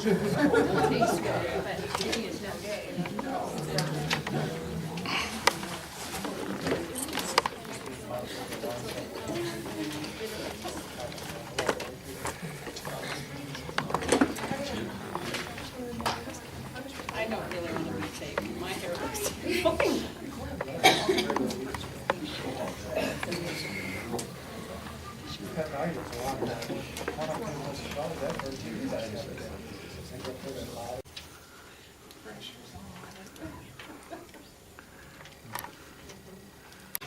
I don't really want to retake. My hair looks fine.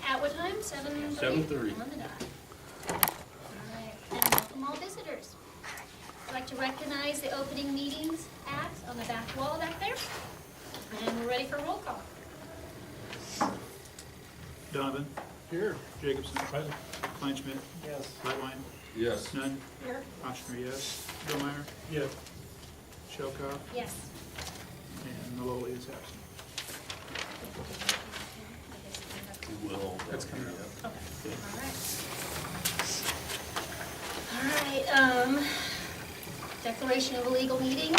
At what time? 7:30? 7:30. On the dot. All right, and welcome all visitors. I'd like to recognize the opening meetings acts on the back wall back there. And we're ready for roll call. Donovan. Here. Jacobson. Present. Kleinschmidt. Yes. Lightline. Yes. Nunn. Here. Ochsner, yes. Billmeyer. Yes. Shelkoff. Yes. And Maloli is absent. Will. That's coming up. Okay, all right. Declaration of illegal meeting.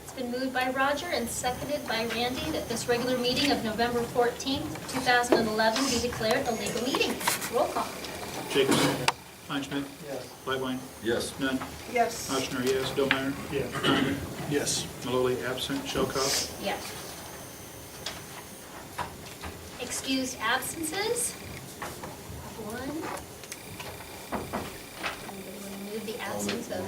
It's been moved by Roger and seconded by Randy that this regular meeting of November 14th, 2011 be declared a legal meeting. Roll call. Jacobson. Kleinschmidt. Yes. Lightline. Yes. Nunn. Yes. Ochsner, yes. Billmeyer. Yes. Donovan. Yes. Maloli absent. Shelkoff. Yes. Excused absences. One. Anybody want to move the absence of?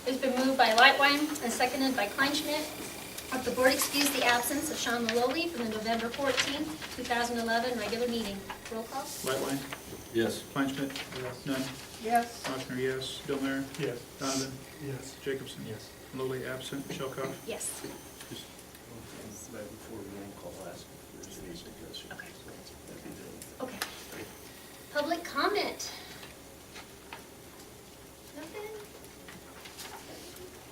It's been moved by Lightline and seconded by Kleinschmidt. That the board excuse the absence of Sean Maloli from the November 14th, 2011 regular meeting. Roll call. Lightline. Yes. Kleinschmidt. Yes. Nunn. Yes. Ochsner, yes. Billmeyer. Yes. Donovan. Yes. Jacobson. Yes. Maloli absent. Shelkoff. Yes. Just right before we roll call, ask if there's any suggestions. Okay. That'd be good. Okay. Public comment. Nothing?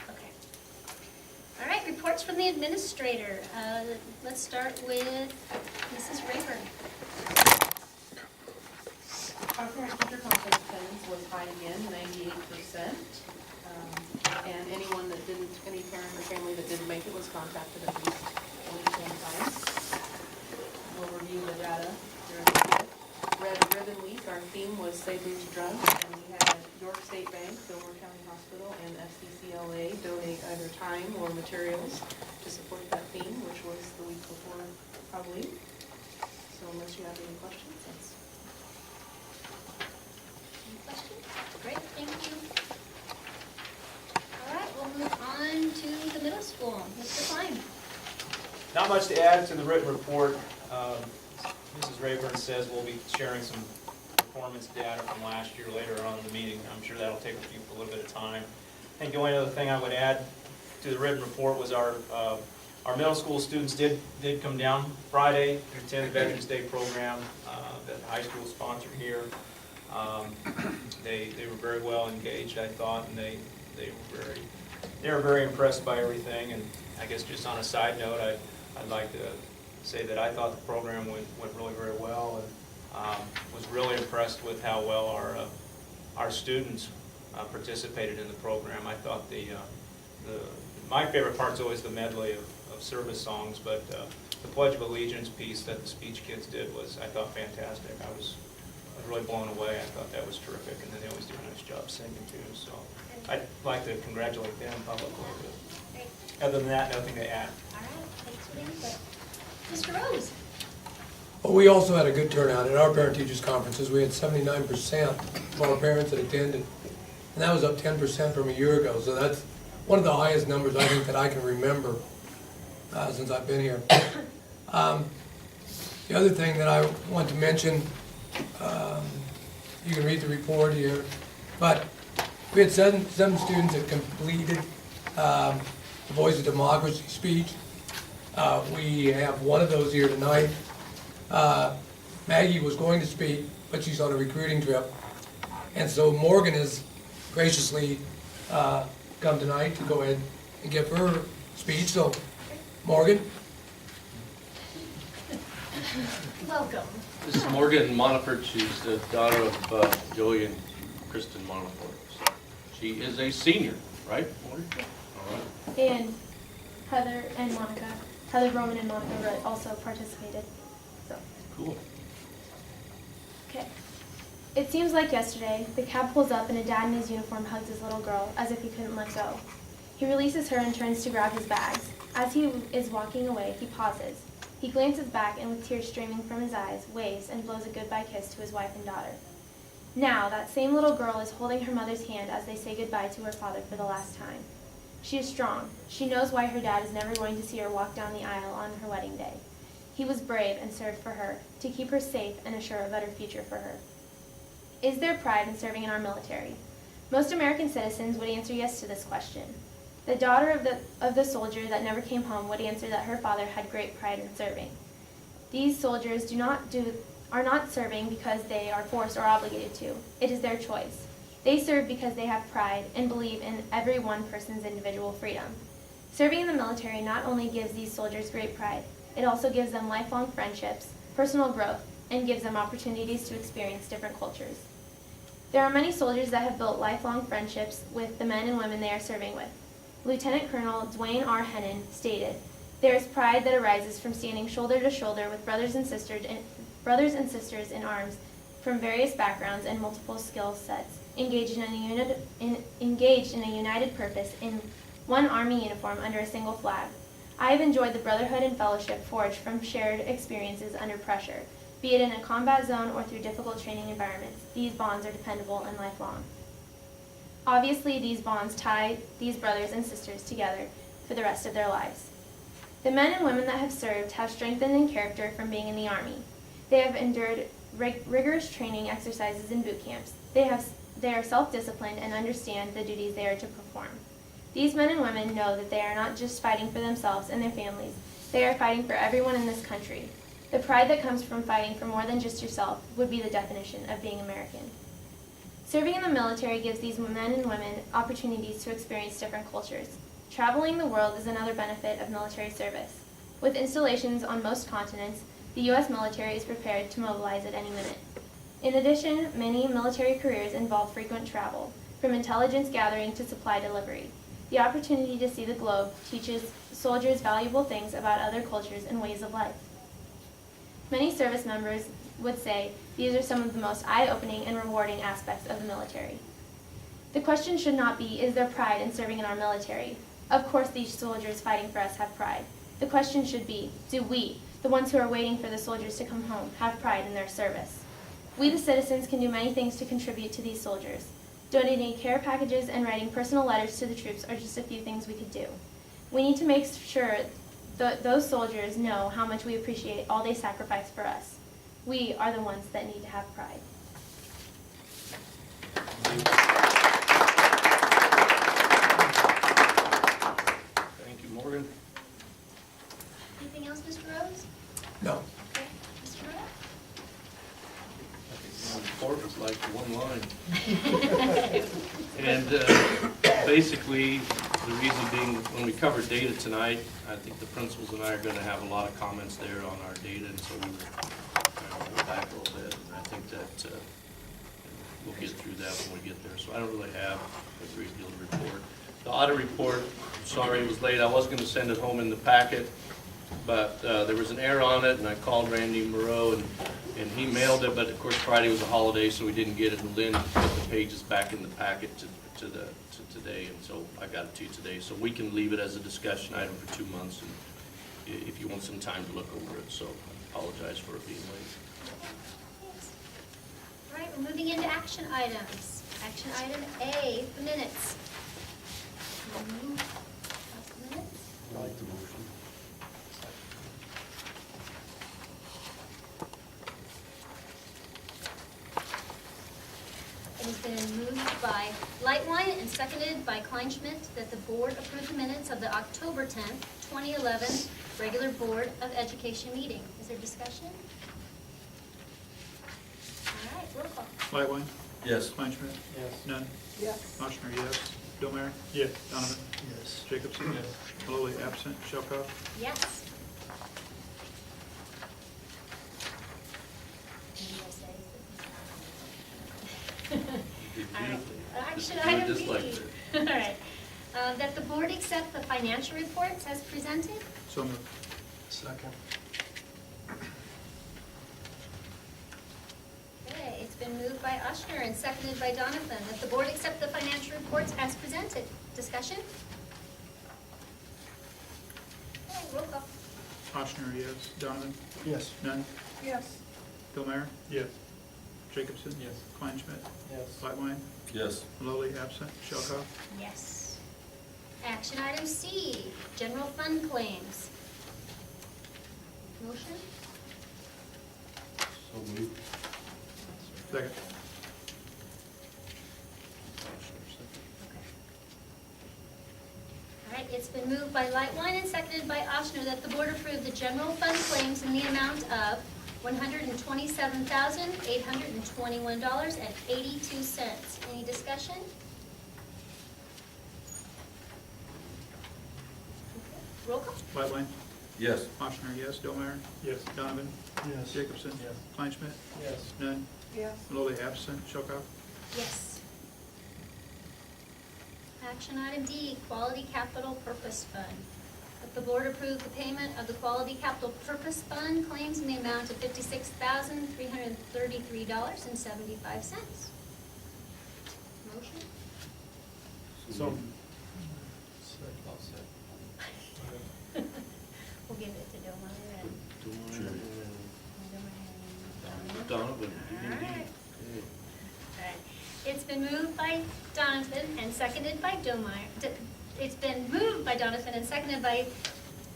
Okay. All right, reports from the administrator. Let's start with Mrs. Rayburn. Our parent-teacher conference attendance was high again, 98%. And any parent or family that didn't make it was contacted at least 20 times. We'll review the data during the bit. Red Ribbon Week, our theme was Say Boo to Drunk, and we had York State Bank, Fillmore County Hospital, and FCCLA donate either time or materials to support that theme, which was the week before Halloween. So unless you have any questions, that's Any questions? Great, thank you. All right, we'll move on to the middle school. Mr. Klein. Not much to add to the written report. Mrs. Rayburn says we'll be sharing some performance data from last year later on in the meeting. I'm sure that'll take a little bit of time. I think the only other thing I would add to the written report was our middle school students did come down Friday to attend the Veterans Day program that the high school sponsored here. They were very well engaged, I thought, and they were very impressed by everything. And I guess just on a side note, I'd like to say that I thought the program went really very well, and was really impressed with how well our students participated in the program. I thought my favorite part is always the medley of service songs, but the Pledge of Allegiance piece that the speech kids did was, I thought, fantastic. I was really blown away. I thought that was terrific, and then they always do a nice job singing too. So I'd like to congratulate them publicly. Great. Other than that, nothing to add. All right, thanks for the input. Mr. Rose. Well, we also had a good turnout at our parent-teachers conferences. We had 79% of our parents that attended, and that was up 10% from a year ago. So that's one of the highest numbers I think that I can remember since I've been here. The other thing that I want to mention, you can read the report here, but we had seven students that completed the Voice of Democracy speech. We have one of those here tonight. Maggie was going to speak, but she's on a recruiting trip. And so Morgan has graciously come tonight to go ahead and give her speech. So, Morgan? Welcome. This is Morgan Moniford. She's the daughter of Joey and Kristen Moniford. So she is a senior, right, Morgan? All right. And Heather and Monica, Heather Roman and Monica Root also participated. So, Cool. okay. It seems like yesterday, the cab pulls up and a dad in his uniform hugs his little girl as if he couldn't let go. He releases her and turns to grab his bags. As he is walking away, he pauses. He glances back and with tears streaming from his eyes, waves and blows a goodbye kiss to his wife and daughter. Now, that same little girl is holding her mother's hand as they say goodbye to her father for the last time. She is strong. She knows why her dad is never going to see her walk down the aisle on her wedding day. He was brave and served for her, to keep her safe and assure a better future for her. Is there pride in serving in our military? Most American citizens would answer yes to this question. The daughter of the soldier that never came home would answer that her father had great pride in serving. These soldiers are not serving because they are forced or obligated to. It is their choice. They serve because they have pride and believe in every one person's individual freedom. Serving in the military not only gives these soldiers great pride, it also gives them lifelong friendships, personal growth, and gives them opportunities to experience different cultures. There are many soldiers that have built lifelong friendships with the men and women they are serving with. Lieutenant Colonel Dwayne R. Hennon stated, "There is pride that arises from standing shoulder to shoulder with brothers and sisters in arms from various backgrounds and multiple skill sets, engaged in a united purpose in one Army uniform under a single flag. I have enjoyed the brotherhood and fellowship forged from shared experiences under pressure, be it in a combat zone or through difficult training environments. These bonds are dependable and lifelong." Obviously, these bonds tie these brothers and sisters together for the rest of their lives. The men and women that have served have strengthened in character from being in the Army. They have endured rigorous training exercises and boot camps. They are self-disciplined and understand the duties they are to perform. These men and women know that they are not just fighting for themselves and their families. They are fighting for everyone in this country. The pride that comes from fighting for more than just yourself would be the definition of being American. Serving in the military gives these men and women opportunities to experience different cultures. Traveling the world is another benefit of military service. With installations on most continents, the U.S. military is prepared to mobilize at any minute. In addition, many military careers involve frequent travel, from intelligence gathering to supply delivery. The opportunity to see the globe teaches soldiers valuable things about other cultures and ways of life. Many service members would say these are some of the most eye-opening and rewarding aspects of the military. The question should not be, is there pride in serving in our military? Of course these soldiers fighting for us have pride. The question should be, do we, the ones who are waiting for the soldiers to come home, have pride in their service? We, the citizens, can do many things to contribute to these soldiers. Donating care packages and writing personal letters to the troops are just a few things we could do. We need to make sure those soldiers know how much we appreciate all they sacrifice for us. We are the ones that need to have pride. Thank you, Morgan. Anything else, Mr. Rose? No. Okay, Mr. Rose? My report was like one line. And basically, the reason being, when we cover data tonight, I think the principals and I are going to have a lot of comments there on our data, and so we will go back a little bit. And I think that we'll get through that when we get there. So I don't really have a great deal to report. The audit report, sorry it was late. I was going to send it home in the packet, but there was an error on it, and I called Randy Moreau, and he mailed it, but of course Friday was a holiday, so we didn't get it, and Lynn put the pages back in the packet to today, and so I got it to you today. So we can leave it as a discussion item for 2 months, and if you want some time to look over it, so I apologize for it being late. All right, we're moving into action items. Action item A, the minutes. Minutes? I like the motion. It has been moved by Lightline and seconded by Kleinschmidt that the board approve the minutes of the October 10th, 2011 regular Board of Education meeting. Is there discussion? All right, roll call. Lightline. Yes. Kleinschmidt. Yes. Nunn. Yes. Ochsner, yes. Delmeyer? Yes. Donovan? Yes. Jacobson? Yes. Maloli absent. Shelkoff? Yes. What did I say? You did All right. beautifully. Action Just do it item just like B. that. All right. That the board accept the financial reports as presented. So moved. Second. Okay, it's been moved by Oshner and seconded by Donovan that the board accept the financial reports as presented. Discussion? Okay, roll call. Oshner, yes. Donovan? Yes. Nunn? Yes. Delmeyer? Yes. Jacobson? Yes. Kleinschmidt? Yes. Lightline? Yes. Maloli absent. Shelkoff? Yes. Action item C, general fund claims. Motion? So moved. Second. All right, it's been moved by Lightline and seconded by Oshner that the board approve the general fund claims in the amount of $127,821.82. Any discussion? Okay, roll call? Lightline? Yes. Oshner, yes. Delmeyer? Yes. Donovan? Yes. Jacobson? Yes. Kleinschmidt? Yes. Nunn? Yes. Maloli absent. Shelkoff? Yes. Action item D, Quality Capital Purpose Fund. That the board approve the payment of the Quality Capital Purpose Fund claims in the amount of $56,333.75. Motion? So. We'll give it to Delmeyer and Donovan, All right. indeed. Alright. It's been moved by Donovan and seconded by Domeyer. It's been moved by Donovan and seconded by,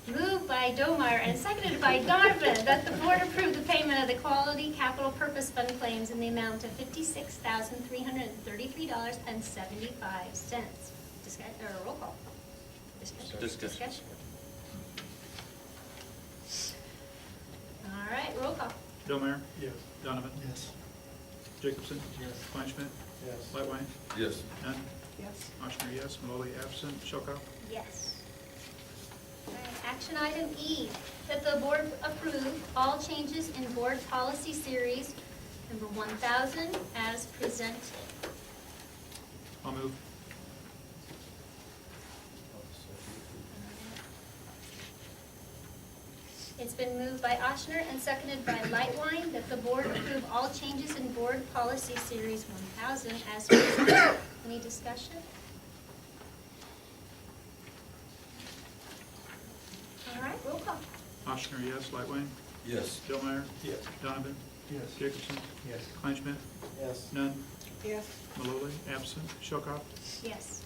Domeyer and seconded by Donovan that the board approve the payment of the Quality Capital Purpose Fund claims in the amount of $56,333.75. Roll call. Discussion. All right, roll call. Delmeyer? Yes. Donovan? Yes. Jacobson? Yes. Kleinschmidt? Yes. Lightline? Yes. Nunn? Yes. Oshner, yes. Maloli absent. Shelkoff? Yes. All right, action item E, that the board approve all changes in board policy series number 1000 as presented. I'll move. It's been moved by Oshner and seconded by Lightline that the board approve all changes in board policy series 1000 as presented. Any discussion? All right, roll call. Oshner, yes. Lightline? Yes. Delmeyer? Yes. Donovan? Yes. Jacobson? Yes. Kleinschmidt? Yes. Nunn? Yes. Maloli absent. Shelkoff? Yes.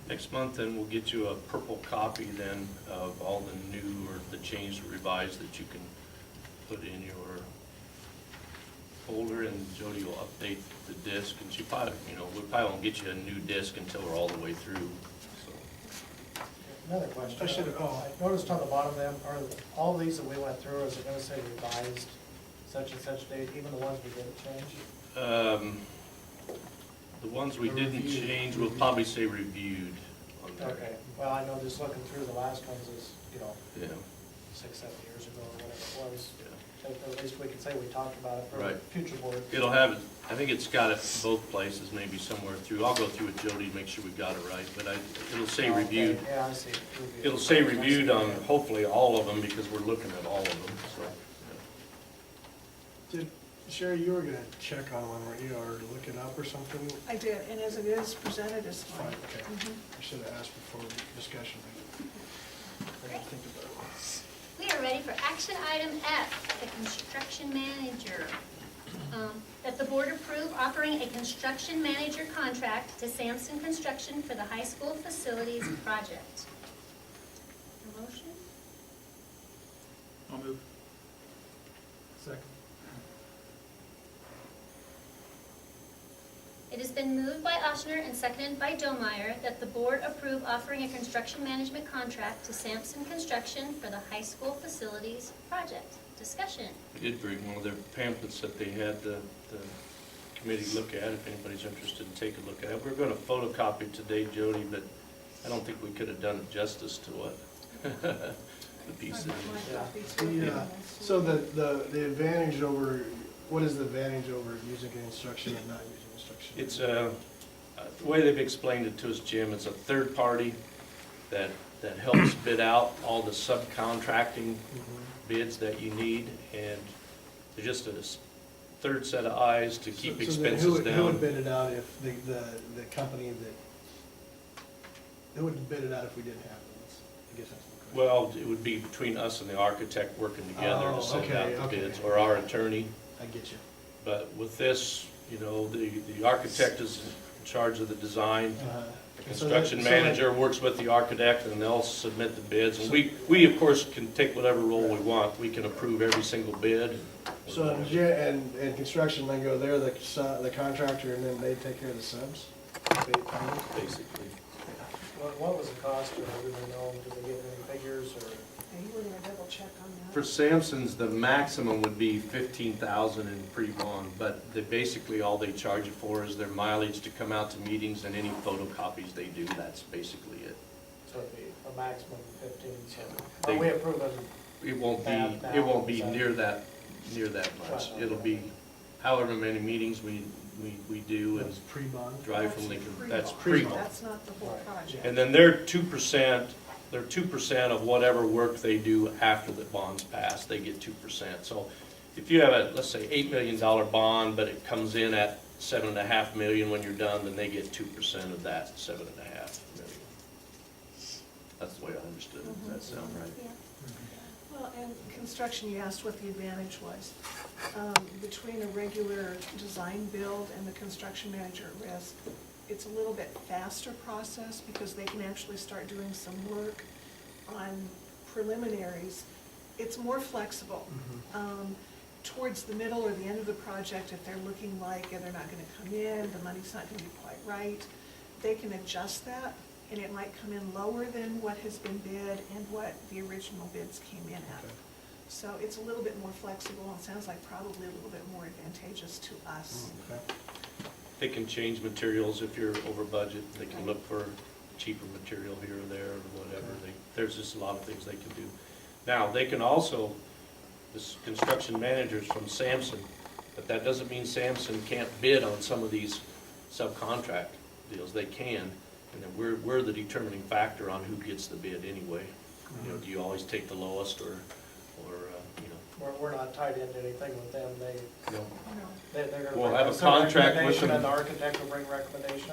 Next month, then, we'll get you a purple copy then of all the new or the changed or revised that you can put in your folder, and Jody will update the disc, and she probably, we probably won't get you a new disc until we're all the way through, so. Another question. I should have- I noticed on the bottom of them, are all these that we went through, is it gonna say revised such and such date, even the ones we didn't change? The ones we Or didn't reviewed. change will probably say reviewed on there. Okay, well, I know just looking through the last ones is, Yeah, 6, 7 years ago or whatever it was. yeah. So at least we can say we talked about it for Right. future board. It'll have it, I think it's got it both places, maybe somewhere through. I'll go through with Jody to make sure we got it right, but it'll say Okay, reviewed. Yeah, I see. Reviewed. It'll say reviewed on Yeah. hopefully all of them, because we're looking at all of them, so. Did, Sherry, you were gonna check on one, weren't you, or look it up or something? I did, and as it is presented, it's fine. Fine, okay. Mhm. I should have asked before the discussion. I didn't think about it. We are ready for action item F, the construction manager. That the board approve offering a construction manager contract to Sampson Construction for the high school facilities project. A motion? I'll move. Second. It has been moved by Oshner and seconded by Domeyer that the board approve offering a construction management contract to Sampson Construction for the high school facilities project. Discussion. I did bring one of their pamphlets that they had, the committee look at, if anybody's interested in taking a look at it. We're gonna photocopy it today, Jody, but I don't think we could have done it justice to what the piece is. Yeah. So the advantage over, what is the advantage over using instruction and not using instruction? It's the way they've explained it to us, Jim, it's a third party that helps bid out all the subcontracting bids that you need, and there's just a third set of eyes to keep expenses Who would down. bid it out if the company who would bid it out if we didn't have it? I guess that's the question. Well, it would be between us and the architect working together Oh, to send out the okay. bids, or our attorney. I get you. But with this, you know, the architect is in charge of the design. The construction manager works with the architect, and they'll submit the bids. And we of course can take whatever role we want. We can approve every single bid. So, and construction, then go there, the contractor, and then they take care of the subs? Basically. What was the cost, or do they know, did they get any figures, or? You were gonna double check on that. For Sampson's, the maximum would be 15,000 in pre-bond, but basically all they charge you for is their mileage to come out to meetings and any photocopies they do. That's basically it. So it'd be a maximum of 15, so, They- are we approving? It won't That be, now, it won't be so- near that much. It'll be however many meetings we do and That's pre-bond? drive from Lincoln. That's Pre-bond. pre-bond. That's not the whole project. And then they're 2%, they're 2% of whatever work they do after the bond's passed, they get 2%. So if you have a, let's say, $8 million bond, but it comes in at $7.5 million when you're done, then they get 2% of that $7.5 million. That's the way I understood it. Does that sound right? Yeah. Well, and construction, you asked what the advantage was. Between a regular design build and the construction manager at risk, it's a little bit faster process because they can actually start doing some work on preliminaries. It's more flexible. Towards the middle or the end of the project, if they're looking like they're not gonna come in, the money's not gonna be quite right, they can adjust that, and it might come in lower than what has been bid and what the original bids came in at. Okay. So it's a little bit more flexible, and sounds like probably a little bit more advantageous to us. Okay. They can change materials if you're over budget. They can look for cheaper material here or there or whatever. There's just a lot of things they can do. Now, they can also, this construction managers from Sampson, but that doesn't mean Sampson can't bid on some of these subcontract deals. They can, and then we're the determining factor on who gets the bid anyway. You know, do you always take the lowest or you know? We're not tied into anything with them, No. they're gonna. We'll bring have a some contract with recommendation, them. And the architect will bring recommendation,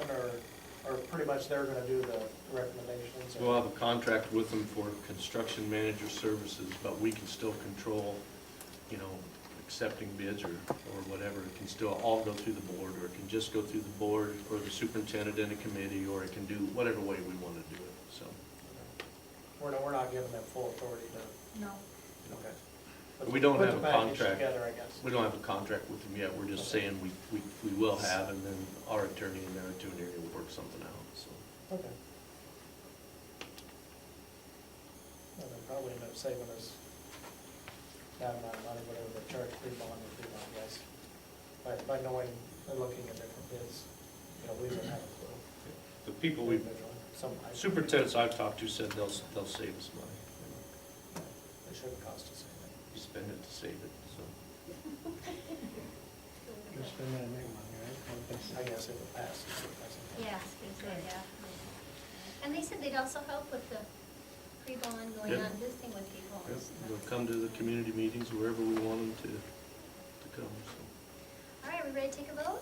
or pretty much they're gonna do the recommendations? or- We'll have a contract with them for construction manager services, but we can still control, you know, accepting bids or whatever. It can still all go through the board, or it can just go through the board or the superintendent and a committee, or it can do whatever way we want to do it, so. We're not giving them full authority to, No. okay. We don't Put have the a package contract. Together, I guess. We don't have a contract with them yet. We're just saying we will have, and then our attorney and their attorney will work something out, so. Okay. Well, they'll probably end up saving us that amount of money, whatever they charge pre-bond or pre-bond, guys. By knowing and looking at different bids, you know, we would have a clue. The people we, Individually. superintendents I've talked to said they'll save us money. It shouldn't cost us anything. You spend it to save it, so. You're spending that make money, right? I guess if it passes, it doesn't. Yeah, yeah. And they said they'd also help with the pre-bond, going Yeah. out and visiting with people. and Yep, stuff. they'll come to the community meetings wherever we want them to come, so. All right, we ready to take a vote?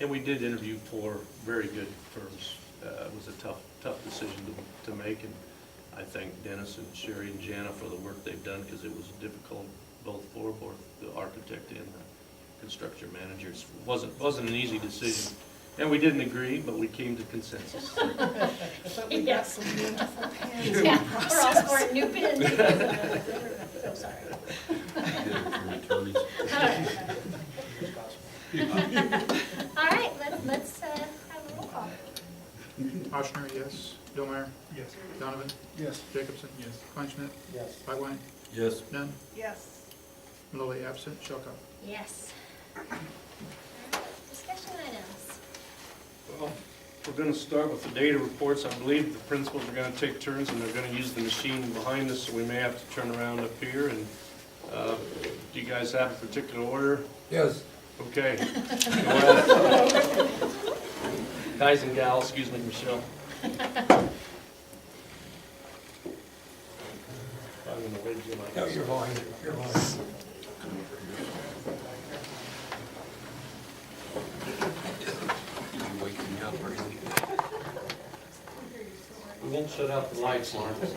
And we did interview 4 very good firms. It was a tough decision to make, and I thank Dennis and Sherry and Jana for the work they've done, because it was difficult both the architect and the construction managers. It wasn't an easy decision, and we didn't agree, but we came to consensus. But we got some wonderful pins. Yeah, we're all scoring new pins. So sorry. All right, let's have a roll call. Oshner, yes. Billmeyer? Yes. Donovan? Yes. Jacobson? Yes. Kleinschmidt? Yes. Lightline? Yes. None? Yes. Malloy absent. Shelkoff? Yes. We're gonna start with the data reports. I believe the principals are gonna take turns and they're gonna use the machine behind us, so we may have to turn around up here and, do you guys have a particular order? Yes. Okay. Go ahead. Guys and gals, excuse me, Michelle. I'm gonna wait till my- No, you're fine, you're fine. We won't shut out the lights, Mark. Is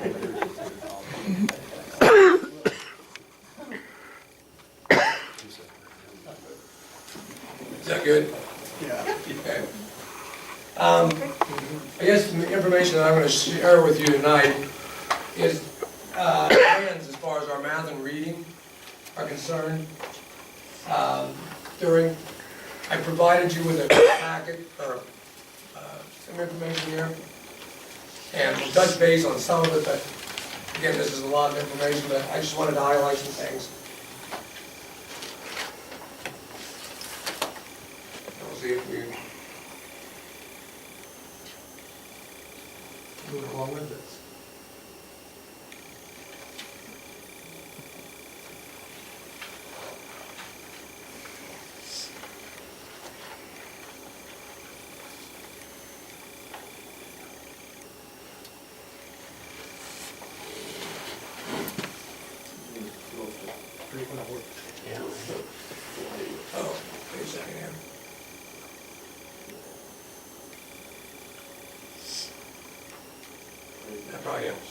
that good? Yeah. Okay. I guess the information that I'm going to share with you tonight is plans as far as our math and reading are concerned. I provided you with a packet or some information here, and we'll touch base on some of it, but again, this is a lot of information, but I just wanted to highlight some things. We'll see if we move along with this. Yeah. Oh, wait a second here. That probably helps.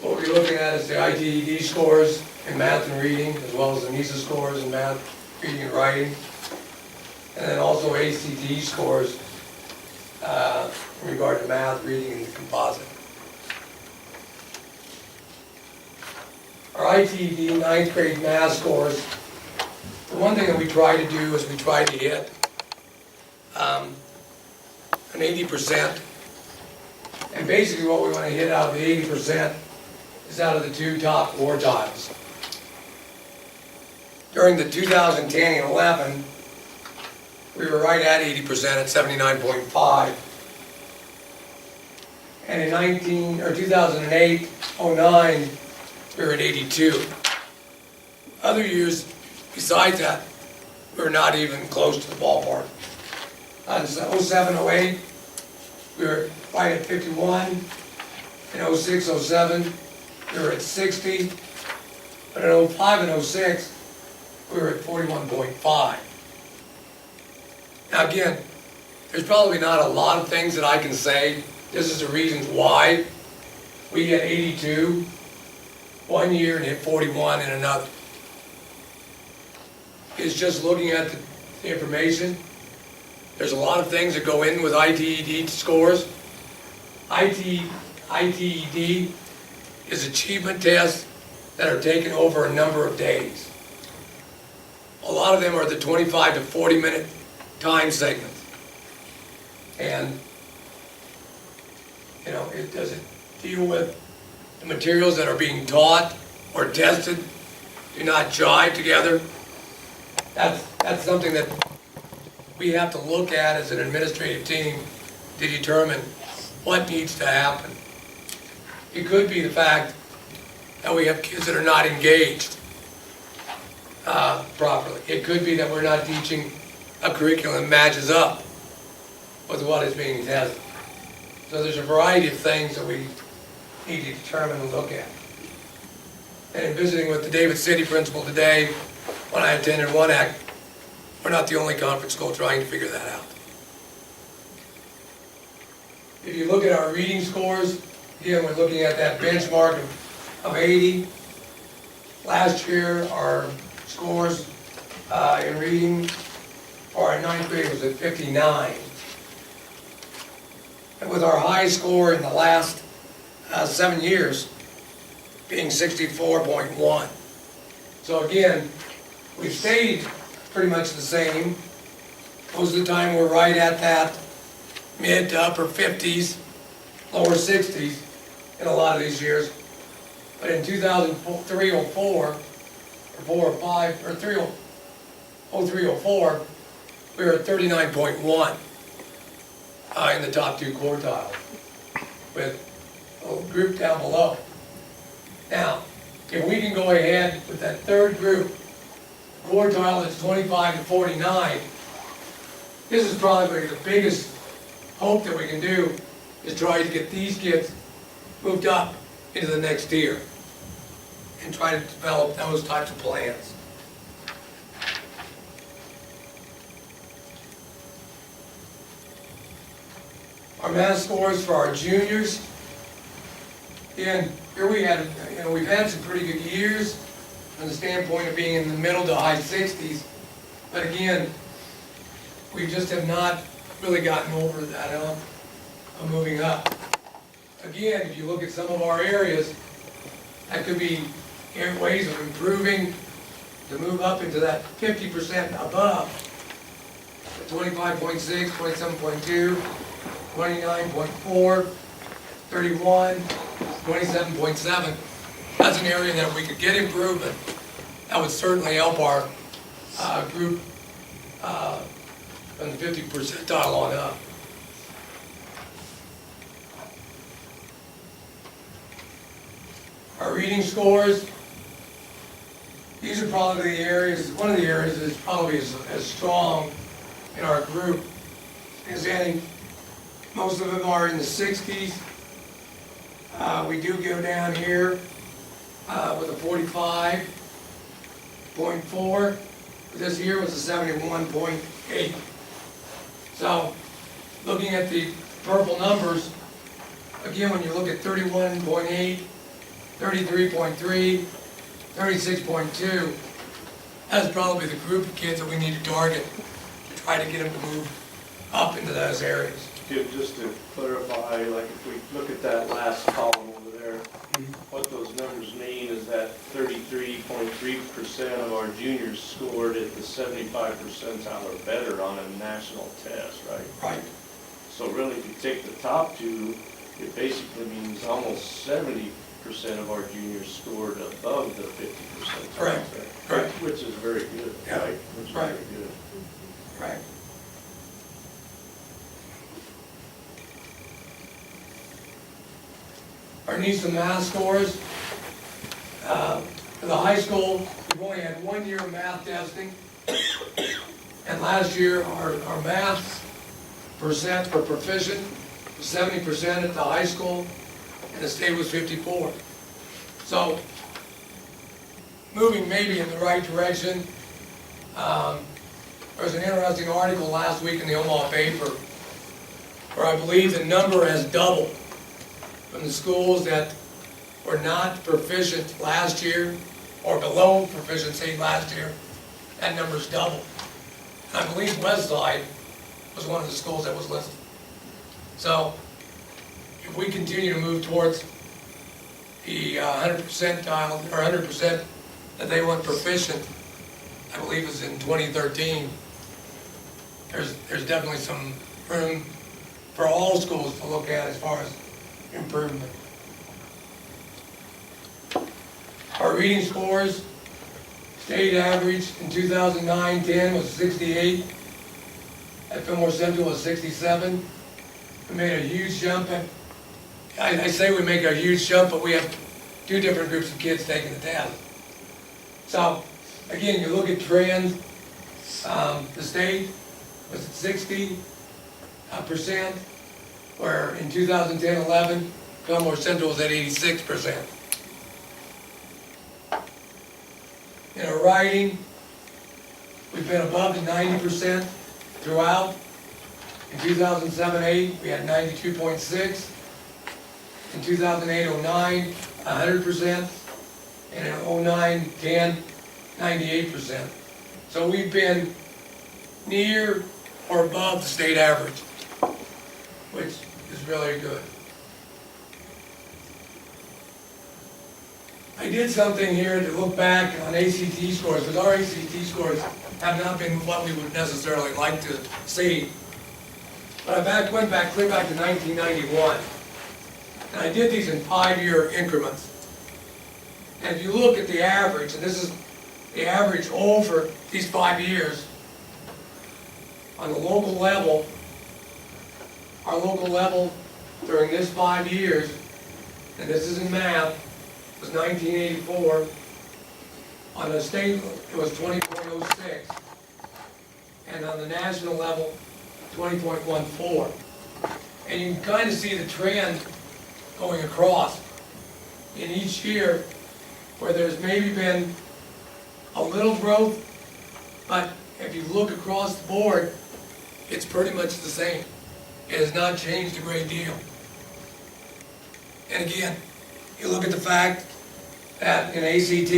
What we're looking at is the ITED scores in math and reading, as well as the NISA scores in math, reading and writing. And then also ACT scores in regard to math, reading, and the composite. Our ITED ninth grade math scores, the one thing that we try to do is we try to hit an 80%. And basically what we want to hit out of the 80% is out of the two top quartiles. During the 2010 and 11, we were right at 80% at 79.5. And in 2008, 09, we were at 82. Other years, besides that, we were not even close to the ballpark. In 07, 08, we were right at 51. In 06, 07, we were at 60. But in 05 and 06, we were at 41.5. Now again, there's probably not a lot of things that I can say. This is the reasons why we hit 82 one year and hit 41 in another. It's just looking at the information. There's a lot of things that go in with ITED scores. ITED is achievement tests that are taken over a number of days. A lot of them are the 25 to 40 minute time segments. And, you know, it doesn't deal with the materials that are being taught or tested, do not jive together. That's something that we have to look at as an administrative team to determine what needs to happen. It could be the fact that we have kids that are not engaged properly. It could be that we're not teaching a curriculum that matches up with what is being tested. So there's a variety of things that we need to determine and look at. And in visiting with the David City principal today, when I attended WANAC, we're not the only conference school trying to figure that out. If you look at our reading scores, again, we're looking at that benchmark of 80. Last year, our scores in reading for our ninth grade was at 59. And with our high score in the last 7 years being 64.1. So again, we've stayed pretty much the same. Most of the time we're right at that mid to upper 50s, lower 60s in a lot of these years. But in 2003, 04, or 4 or 5, or 03, 04, we were at 39.1 in the top 2 quartiles, with a group down below. Now, if we can go ahead with that third group, quartile that's 25 to 49, this is probably the biggest hope that we can do, is try to get these kids moved up into the next tier and try to develop those types of plans. Our math scores for our juniors, and here we had, we've had some pretty good years from the standpoint of being in the middle to high 60s, but again, we just have not really gotten over that hump of moving up. Again, if you look at some of our areas, that could be ways of improving to move up into that 50% above. 25.6, 27.2, 29.4, 31, 27.7. That's an area that if we could get improvement, that would certainly help our group from the 50 percentile on up. Our reading scores, these are probably the areas, one of the areas that's probably as strong in our group as any. Most of them are in the 60s. We do go down here with a 45.4. This year was a 71.8. So, looking at the purple numbers, again, when you look at 31.8, 33.3, 36.2, that's probably the group of kids that we need to target to try to get them to move up into those areas. Jim, just to clarify, like if we look at that last column over there, what those numbers mean is that 33.3% of our juniors scored at the 75 percentile or better on a national test, right? Right. So really, if you take the top 2, it basically means almost 70% of our juniors scored above the 50 percentile. Correct. Correct. Which is very good, Yeah. right? Which is Right. very good. Right. Our needs and math scores. For the high school, we've only had 1 year of math testing. And last year, our math percent for proficient was 70% at the high school, and the state was 54. So, moving maybe in the right direction. There was an interesting article last week in the Omaha paper where I believe the number has doubled from the schools that were not proficient last year or below proficiency last year. That number's doubled. And I believe Westside was one of the schools that was listed. So if we continue to move towards the 100 percentile or 100% that they want proficient, I believe is in 2013, there's definitely some room for all schools to look at as far as improvement. Our reading scores, state average in 2009-10 was 68. At Fillmore Central was 67. We made a huge jump. I say we make a huge jump, but we have 2 different groups of kids taking the test. So, again, you look at trends, the state was at 60%, where in 2010-11, Fillmore Central was at 86%. In our writing, we've been above the 90% throughout. In 2007-8, we had 92.6. In 2008-09, 100%. And in 09-10, 98%. So we've been near or above the state average, which is really good. I did something here to look back on ACT scores, because our ACT scores have not been what we would necessarily like to see. But I went back, clear back to 1991, and I did these in 5-year increments. And if you look at the average, and this is the average over these 5 years, on the local level, our local level during this 5 years, and this is in math, was 1984. On the state, it was 20.06. And on the national level, 20.14. And you can kind of see the trend going across in each year where there's maybe been a little growth, but if you look across the board, it's pretty much the same. It has not changed a great deal. And again, you look at the fact that in ACT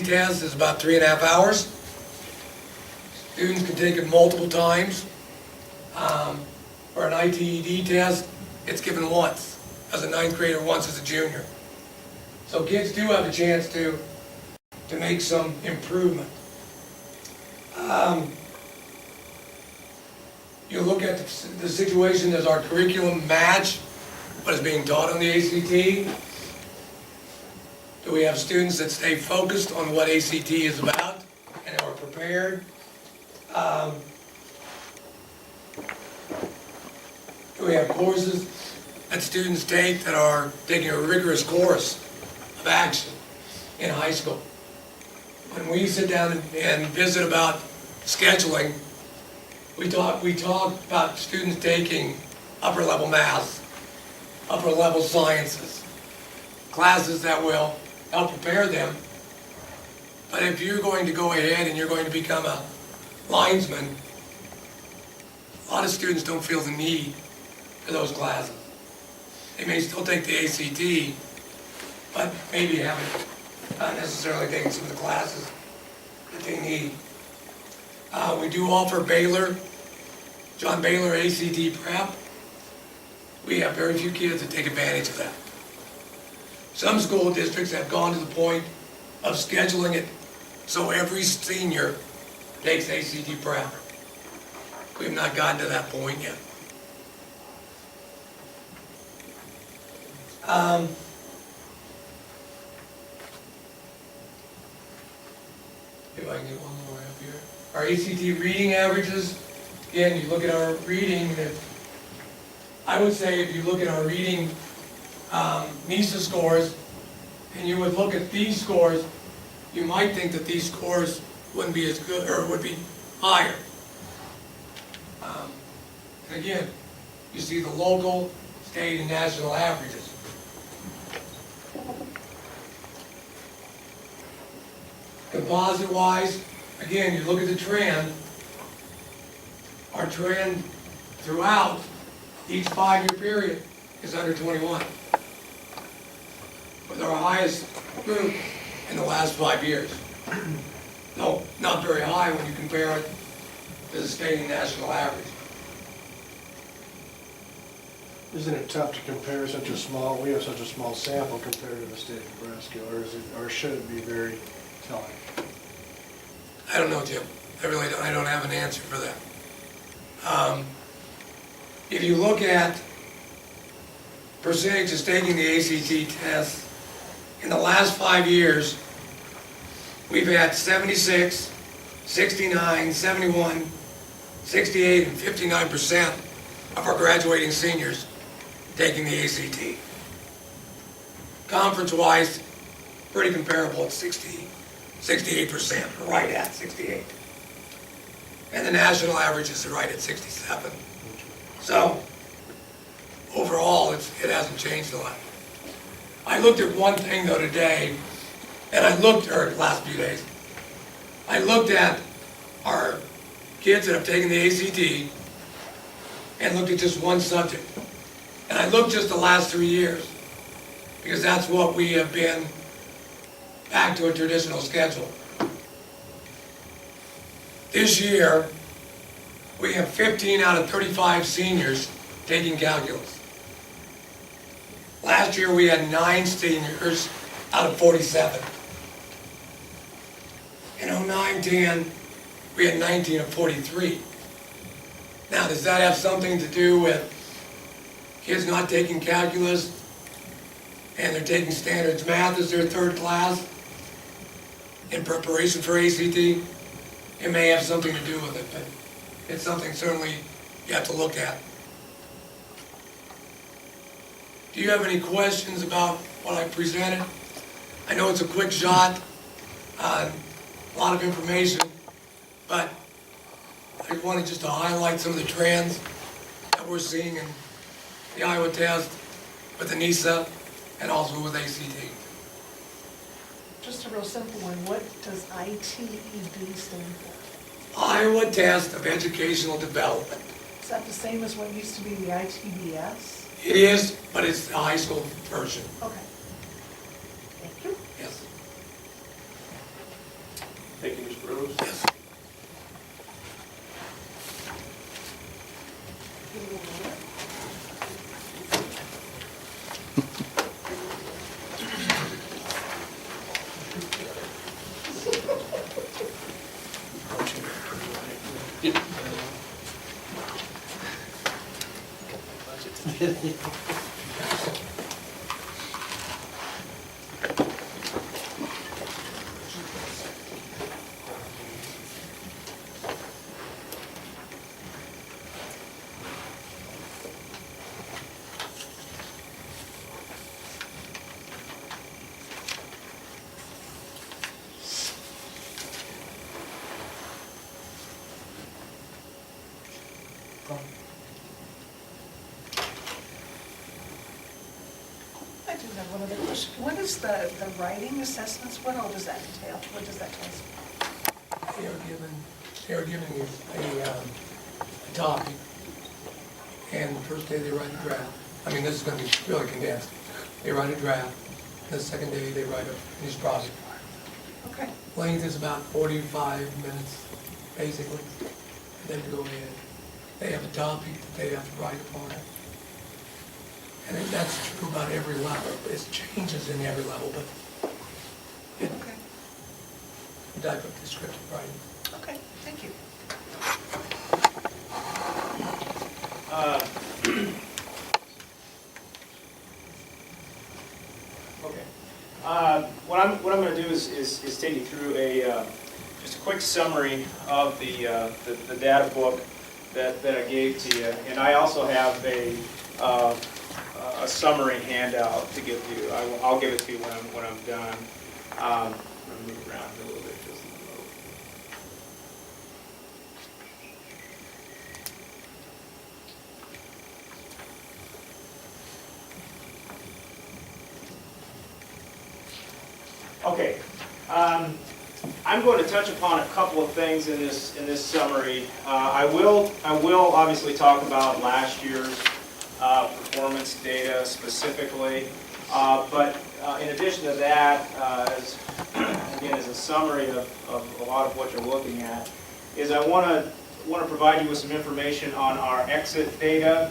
test is about 3.5 hours. Students can take it multiple times. For an ITED test, it's given once as a 9th grader, once as a junior. So kids do have a chance to make some improvement. You look at the situation, does our curriculum match what is being taught on the ACT? Do we have students that stay focused on what ACT is about and are prepared? Do we have courses that students take that are taking a rigorous course of action in high school? When we sit down and visit about scheduling, we talk about students taking upper level math, upper level sciences, classes that will help prepare them. But if you're going to go ahead and you're going to become a linesman, a lot of students don't feel the need for those classes. They may still take the ACT, but maybe haven't not necessarily taken some of the classes that they need. We do offer John Baylor ACT prep. We have very few kids that take advantage of that. Some school districts have gone to the point of scheduling it so every senior takes ACT prep. We have not gotten to that point yet. If I can get one more up here. Our ACT reading averages, again, you look at our reading, I would say if you look at our reading NISA scores, and you would look at these scores, you might think that these scores wouldn't be as good, or would be higher. And again, you see the local, state, and national averages. Composite-wise, again, you look at the trend, our trend throughout each 5-year period is under 21, with our highest group in the last 5 years. No, not very high when you compare it to the state and national average. Isn't it tough to compare we have such a small sample compared to the state of Nebraska, or should it be very telling? I don't know, Jim. I don't have an answer for that. If you look at percentages taking the ACT test, in the last 5 years, we've had 76, 69, 71, 68, and 59% of our graduating seniors taking the ACT. Conference-wise, pretty comparable at 68%, right at 68. And the national average is right at 67. So, overall, it hasn't changed a lot. I looked at one thing though today, and last few days, I looked at our kids that have taken the ACT and looked at just one subject. And I looked just the last 3 years, because that's what we have been back to a traditional schedule. This year, we have 15 out of 35 seniors taking calculus. Last year, we had 9 seniors out of 47. In 09-10, we had 19 of 43. Now, does that have something to do with kids not taking calculus and they're taking standards math as their third class in preparation for ACT. It may have something to do with it, but it's something certainly you have to look at. Do you have any questions about what I presented? I know it's a quick shot on a lot of information, but I wanted just to highlight some of the trends that we're seeing in the Iowa test with the NISA and also with ACT. Just a real simple one, what does ITED stand for? Iowa Test of Educational Development. Is that the same as what used to be the ITBS? It is, but it's the high school version. Okay. Thank you. Yes. Thank you, Mr. Rose. Yes. I do have one other question. What is the writing assessments? What all does that entail? What does that tell us? They are giving you a topic, and the first day they write a draft. I mean, this is going to be really condensed. They write a draft, and the second day they write a finished project. Okay. Length is about 45 minutes, basically. And then to go in, they have a topic that they have to write upon it. And that's true about every level. It changes in every level, but it, Okay. the type of descriptive writing. Okay, thank you. Okay. What I'm going to do is take you through just a quick summary of the data book that I gave to you, and I also have a summary handout to give you. I'll give it to you when I'm done. I'm going to move around a little bit just a little. Okay, I'm going to touch upon a couple of things in this summary. I will obviously talk about last year's performance data specifically, but in addition to that, as a summary of a lot of what you're looking at, is I want to provide you with some information on our exit data.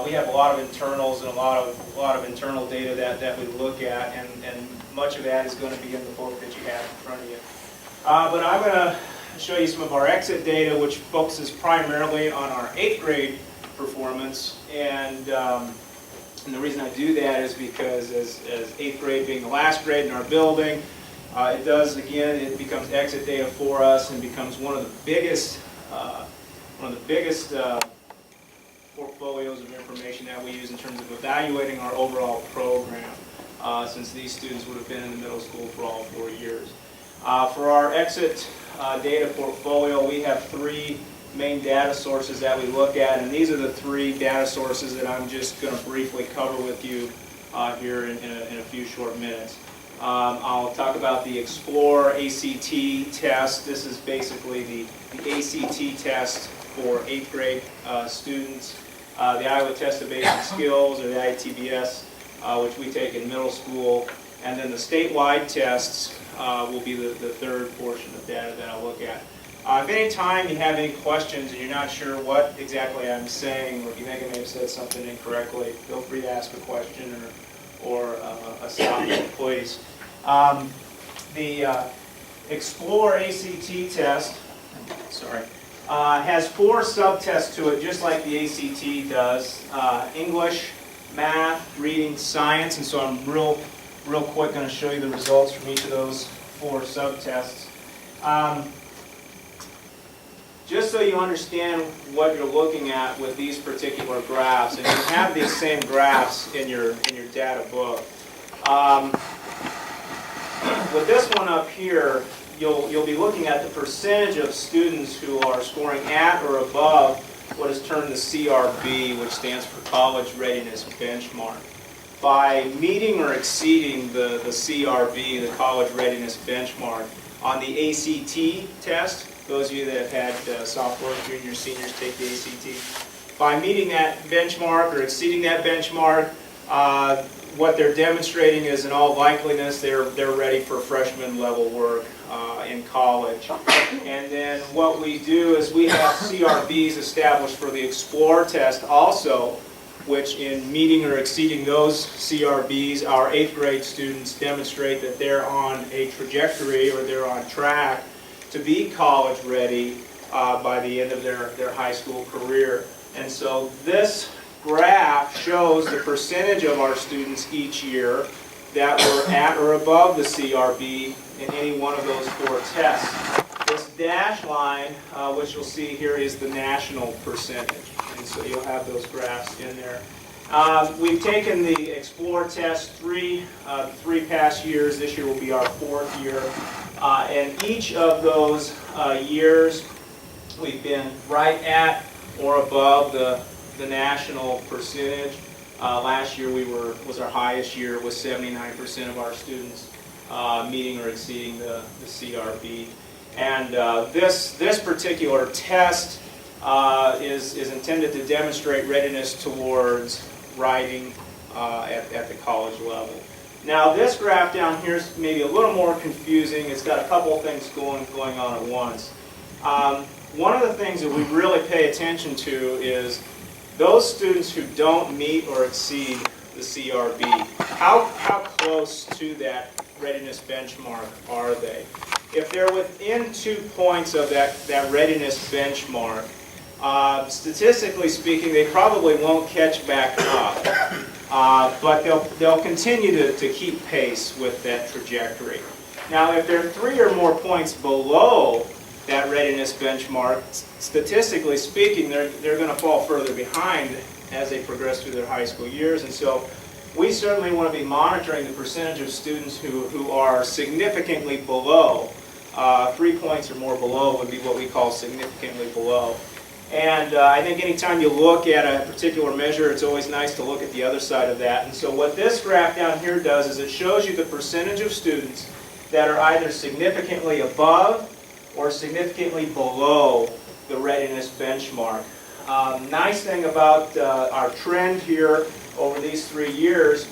We have a lot of internals and a lot of internal data that we look at, and much of that is going to be in the book that you have in front of you. But I'm going to show you some of our exit data, which focuses primarily on our 8th grade performance. And the reason I do that is because as 8th grade being the last grade in our building, it becomes exit data for us and becomes one of the biggest portfolios of information that we use in terms of evaluating our overall program, since these students would have been in the middle school for all 4 years. For our exit data portfolio, we have 3 main data sources that we look at, and these are the 3 data sources that I'm just going to briefly cover with you here in a few short minutes. I'll talk about the Explore ACT test. This is basically the ACT test for 8th grade students. The Iowa Test of Basic Skills, or the ITBS, which we take in middle school. And then the statewide tests will be the third portion of data that I'll look at. If any time you have any questions and you're not sure what exactly I'm saying, or if you think I may have said something incorrectly, feel free to ask a question or a stop me, please. The Explore ACT test, has 4 subtests to it, just like the ACT does. English, math, reading, science, and so I'm real quick going to show you the results from each of those 4 subtests. Just so you understand what you're looking at with these particular graphs, and you have these same graphs in your data book. With this one up here, you'll be looking at the percentage of students who are scoring at or above what is termed the CRB, which stands for College Readiness Benchmark. By meeting or exceeding the CRB, the College Readiness Benchmark, on the ACT test, those of you that have had sophomores, juniors, seniors take the ACT, by meeting that benchmark or exceeding that benchmark, what they're demonstrating is, in all likeliness, they're ready for freshman level work in college. And then what we do is we have CRBs established for the Explore test also, which in meeting or exceeding those CRBs, our 8th grade students demonstrate that they're on a trajectory or they're on track to be college ready by the end of their high school career. And so this graph shows the percentage of our students each year that were at or above the CRB in any one of those 4 tests. This dashed line, which you'll see here, is the national percentage. And so you'll have those graphs in there. We've taken the Explore test 3 past years. This year will be our 4th year. And each of those years, we've been right at or above the national percentage. Last year was our highest year, with 79% of our students meeting or exceeding the CRB. And this particular test is intended to demonstrate readiness towards writing at the college level. Now this graph down here is maybe a little more confusing. It's got a couple of things going on at once. One of the things that we really pay attention to is those students who don't meet or exceed the CRB. How close to that readiness benchmark are they? If they're within 2 points of that readiness benchmark, statistically speaking, they probably won't catch back up, but they'll continue to keep pace with that trajectory. Now, if they're 3 or more points below that readiness benchmark, statistically speaking, they're going to fall further behind as they progress through their high school years. And so we certainly want to be monitoring the percentage of students who are significantly below. 3 points or more below would be what we call significantly below. And I think anytime you look at a particular measure, it's always nice to look at the other side of that. And so what this graph down here does is it shows you the percentage of students that are either significantly above or significantly below the readiness benchmark. Nice thing about our trend here over these 3 years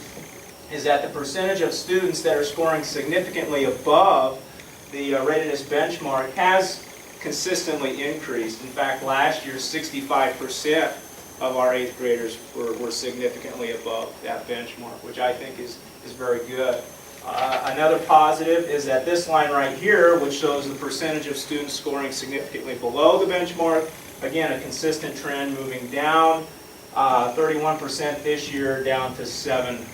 is that the percentage of students that are scoring significantly above the readiness benchmark has consistently increased. In fact, last year, 65% of our 8th graders were significantly above that benchmark, which I think is very good. Another positive is that this line right here, which shows the percentage of students scoring significantly below the benchmark, again, a consistent trend moving down, 31% this year, down to 7%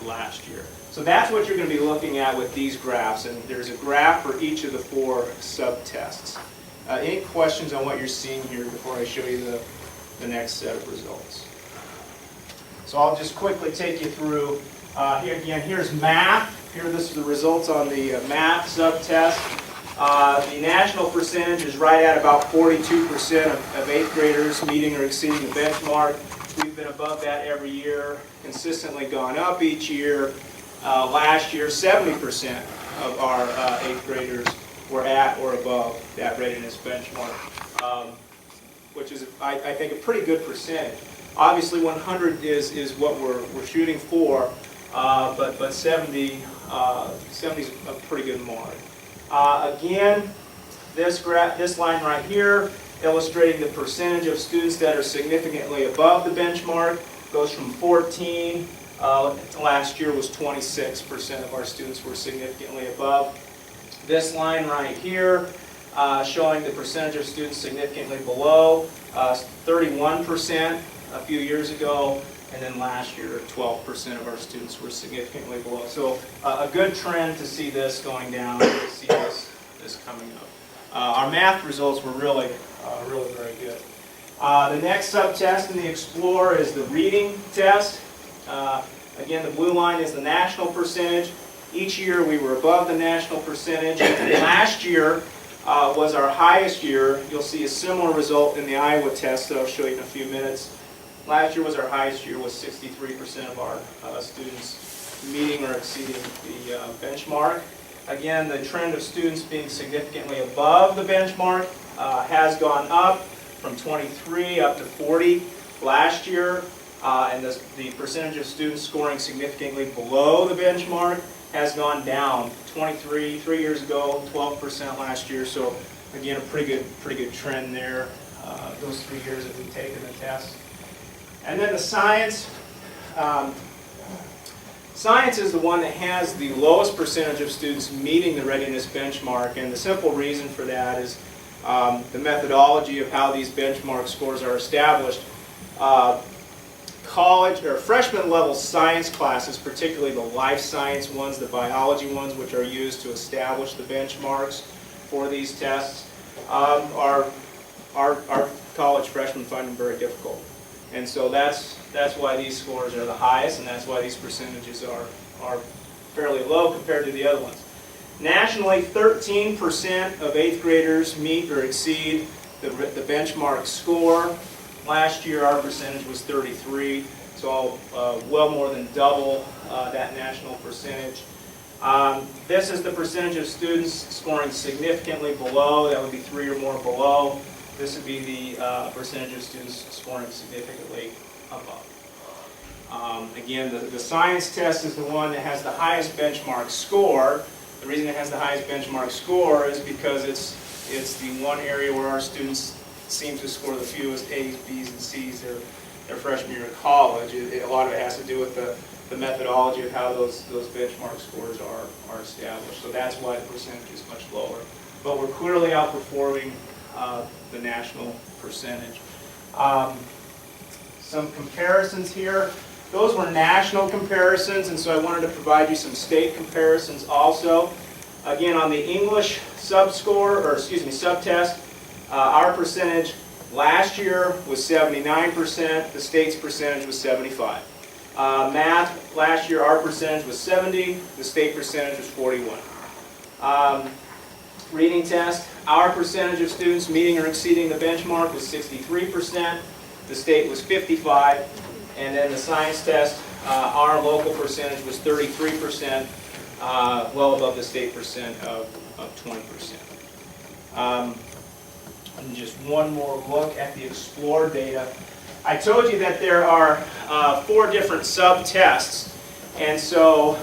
last year. So that's what you're going to be looking at with these graphs, and there's a graph for each of the 4 subtests. Any questions on what you're seeing here before I show you the next set of results? So I'll just quickly take you through. Here again, here's math. This is the results on the math subtest. The national percentage is right at about 42% of 8th graders meeting or exceeding the benchmark. We've been above that every year, consistently gone up each year. Last year, 70% of our 8th graders were at or above that readiness benchmark, which is, I think, a pretty good percentage. Obviously, 100 is what we're shooting for, but 70 is a pretty good mark. Again, this line right here, illustrating the percentage of students that are significantly above the benchmark, goes from 14. Last year was 26% of our students were significantly above. This line right here, showing the percentage of students significantly below, 31% a few years ago, And then last year, 12% of our students were significantly below. So a good trend to see this going down, to see this coming up. Our math results were really very good. The next subtest in the Explore is the reading test. Again, the blue line is the national percentage. Each year we were above the national percentage. Last year was our highest year. You'll see a similar result in the Iowa test that I'll show you in a few minutes. Last year was our highest year, with 63% of our students meeting or exceeding the benchmark. Again, the trend of students being significantly above the benchmark has gone up from 23 up to 40 last year, and the percentage of students scoring significantly below the benchmark has gone down. 3 years ago, 12% last year. So again, a pretty good trend there. Those 3 years that we've taken the test. And then the science. Science is the one that has the lowest percentage of students meeting the readiness benchmark, and the simple reason for that is the methodology of how these benchmark scores are established. College or freshman level science classes, particularly the life science ones, the biology ones, which are used to establish the benchmarks for these tests, our college freshmen find them very difficult. And so that's why these scores are the highest, and that's why these percentages are fairly low compared to the other ones. Nationally, 13% of 8th graders meet or exceed the benchmark score. Last year, our percentage was 33, so well more than double that national percentage. This is the percentage of students scoring significantly below. That would be 3 or more below. This would be the percentage of students scoring significantly above. Again, the science test is the one that has the highest benchmark score. The reason it has the highest benchmark score is because it's the one area where our students seem to score the fewest A's, B's, and C's their freshman year of college. A lot of it has to do with the methodology of how those benchmark scores are established. So that's why the percentage is much lower. But we're clearly outperforming the national percentage. Some comparisons here. Those were national comparisons, and so I wanted to provide you some state comparisons also. Again, on the English subtest, our percentage last year was 79%. The state's percentage was 75%. Math, last year our percentage was 70%. The state percentage was 41%. Reading test, our percentage of students meeting or exceeding the benchmark was 63%. The state was 55%. And then the science test, our local percentage was 33%, well above the state percent of 20%. And just one more look at the Explore data. I told you that there are 4 different sub-tests. And so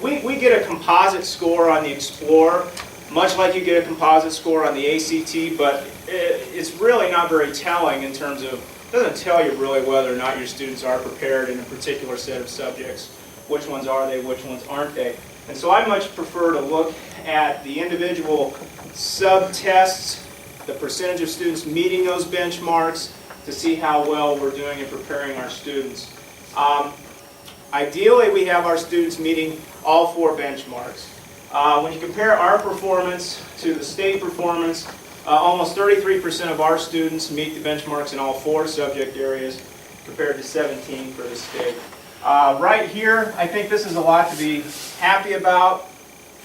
we get a composite score on the Explore, much like you get a composite score on the ACT, but it's really not very telling in terms of, it doesn't tell you really whether or not your students are prepared in a particular set of subjects. Which ones are they, which ones aren't they? And so I much prefer to look at the individual sub-tests, the percentage of students meeting those benchmarks, to see how well we're doing in preparing our students. Ideally, we have our students meeting all 4 benchmarks. When you compare our performance to the state performance, almost 33% of our students meet the benchmarks in all 4 subject areas, compared to 17% for the state. Right here, I think this is a lot to be happy about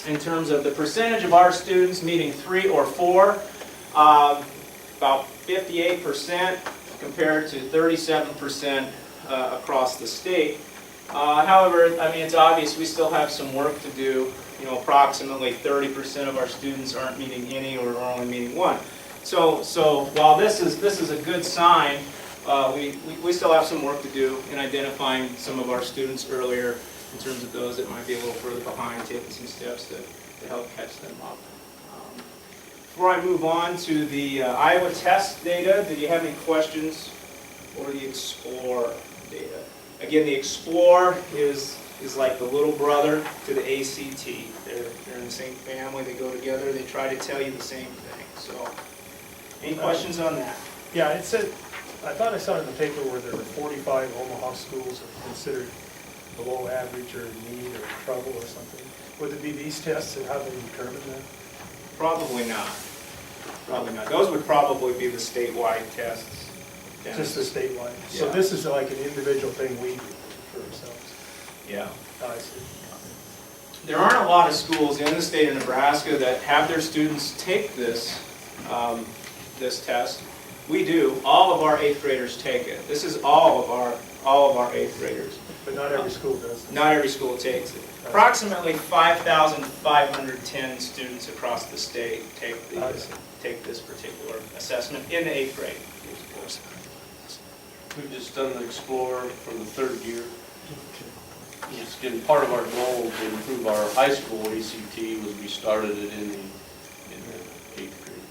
in terms of the percentage of our students meeting 3 or 4, about 58% compared to 37% across the state. However, I mean, it's obvious we still have some work to do. You know, approximately 30% of our students aren't meeting any or are only meeting 1. So while this is a good sign, we still have some work to do in identifying some of our students earlier in terms of those that might be a little further behind, taking some steps to help catch them up. Before I move on to the Iowa test data, did you have any questions over the Explore data? Again, the Explore is like the little brother to the ACT. They're in the same family, they go together, they try to tell you the same thing. So, any questions on that? Yeah, it said, I thought I saw in the paper where there were 45 Omaha schools that are considered below average or in need or trouble or something. Would it be these tests and how they determine that? Probably not. Probably not. Those would probably be the statewide tests. Just the statewide? So Yeah. this is like an individual thing we do for ourselves? Yeah. I see. There aren't a lot of schools in the state of Nebraska that have their students take this, this test. We do. All of our 8th graders take it. This is all of our 8th graders. But not every school does. Not every school takes it. Approximately 5,510 students across the state take this particular assessment in the 8th grade. We've just done the Explorer for the 3rd year. It's been part of our goal to improve our high school ACT was we started it in the 8th grade.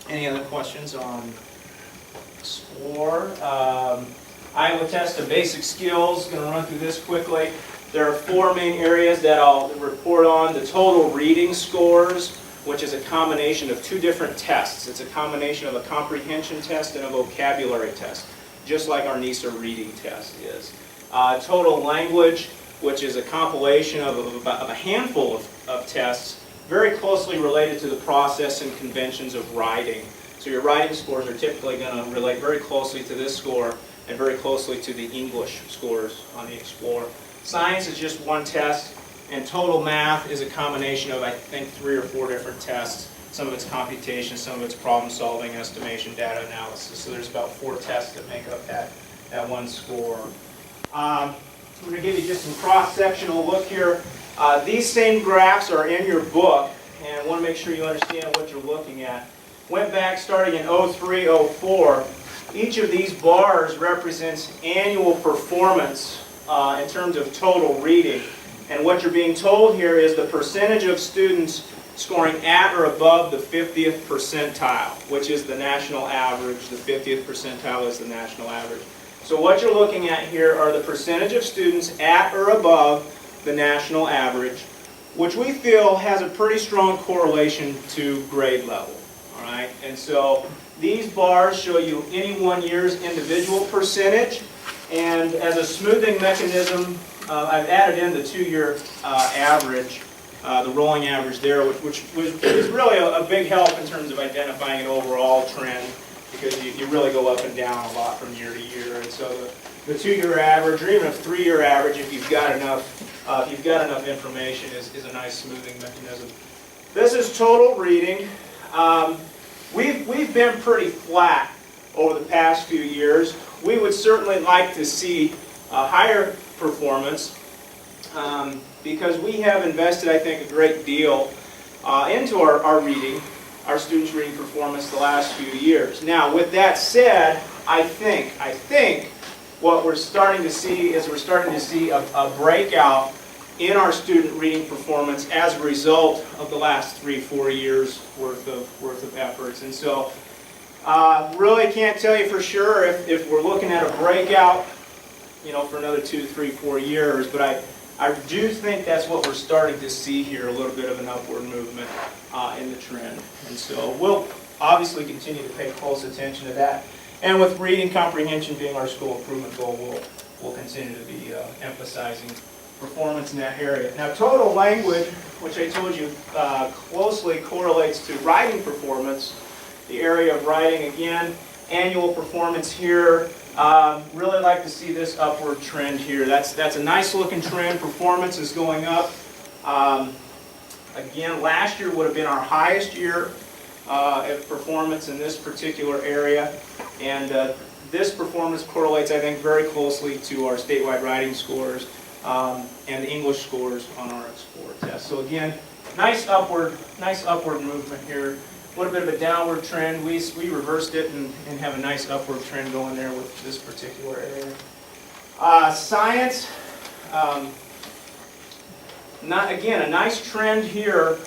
Any other questions on Explore? Iowa Test of Basic Skills, going to run through this quickly. There are 4 main areas that I'll report on. The total reading scores, which is a combination of 2 different tests. It's a combination of a comprehension test and a vocabulary test, just like our NISA reading test is. Total language, which is a compilation of a handful of tests, very closely related to the process and conventions of writing. So your writing scores are typically going to relate very closely to this score and very closely to the English scores on the Explorer. Science is just 1 test, and total math is a combination of, I think, 3 or 4 different tests. Some of it's computation, some of it's problem solving, estimation, data analysis. So there's about 4 tests that make up that 1 score. I'm going to give you just some cross-sectional look here. These same graphs are in your book, and I want to make sure you understand what you're looking at. Went back starting in 03, 04. Each of these bars represents annual performance in terms of total reading. And what you're being told here is the percentage of students scoring at or above the 50th percentile, which is the national average. The 50th percentile is the national average. So what you're looking at here are the percentage of students at or above the national average, which we feel has a pretty strong correlation to grade level. All right? And so these bars show you any one year's individual percentage, and as a smoothing mechanism, I've added in the 2-year average, the rolling average there, which is really a big help in terms of identifying an overall trend, because you really go up and down a lot from year to year. And so the 2-year average, or even a 3-year average, if you've got enough information, is a nice smoothing mechanism. This is total reading. We've been pretty flat over the past few years. We would certainly like to see higher performance because we have invested, I think, a great deal into our reading, our students' reading performance the last few years. Now, with that said, I think what we're starting to see is a breakout in our student reading performance as a result of the last 3-4 years worth of efforts. And so really can't tell you for sure if we're looking at a breakout, for another 2, 3, 4 years, but I do think that's what we're starting to see here, a little bit of an upward movement in the trend. And so we'll obviously continue to pay close attention to that. And with reading comprehension being our school improvement goal, we'll continue to be emphasizing performance in that area. Now, total language, which I told you closely correlates to writing performance, the area of writing, again, annual performance here. Really like to see this upward trend here. That's a nice looking trend. Performance is going up. Again, last year would have been our highest year of performance in this particular area. And this performance correlates, I think, very closely to our statewide writing scores and the English scores on our Explorer test. So again, nice upward movement here. A little bit of a downward trend. We reversed it and have a nice upward trend going there with this particular area. Science, again, a nice trend here.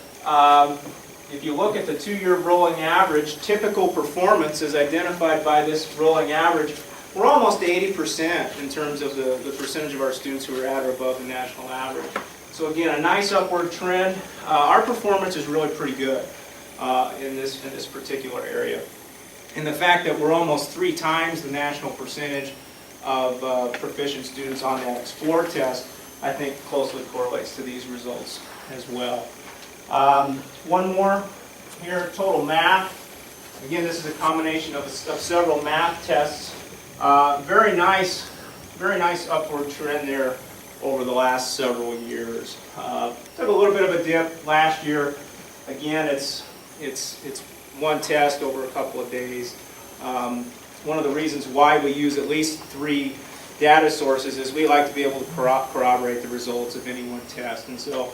If you look at the 2-year rolling average, typical performance is identified by this rolling average. We're almost 80% in terms of the percentage of our students who are at or above the national average. So again, a nice upward trend. Our performance is really pretty good in this particular area. And the fact that we're almost 3 times the national percentage of proficient students on that Explore test, I think closely correlates to these results as well. One more here, total math. Again, this is a combination of several math tests. Very nice upward trend there over the last several years. Took a little bit of a dip last year. Again, it's one test over a couple of days. One of the reasons why we use at least 3 data sources is we like to be able to corroborate the results of any one test. And so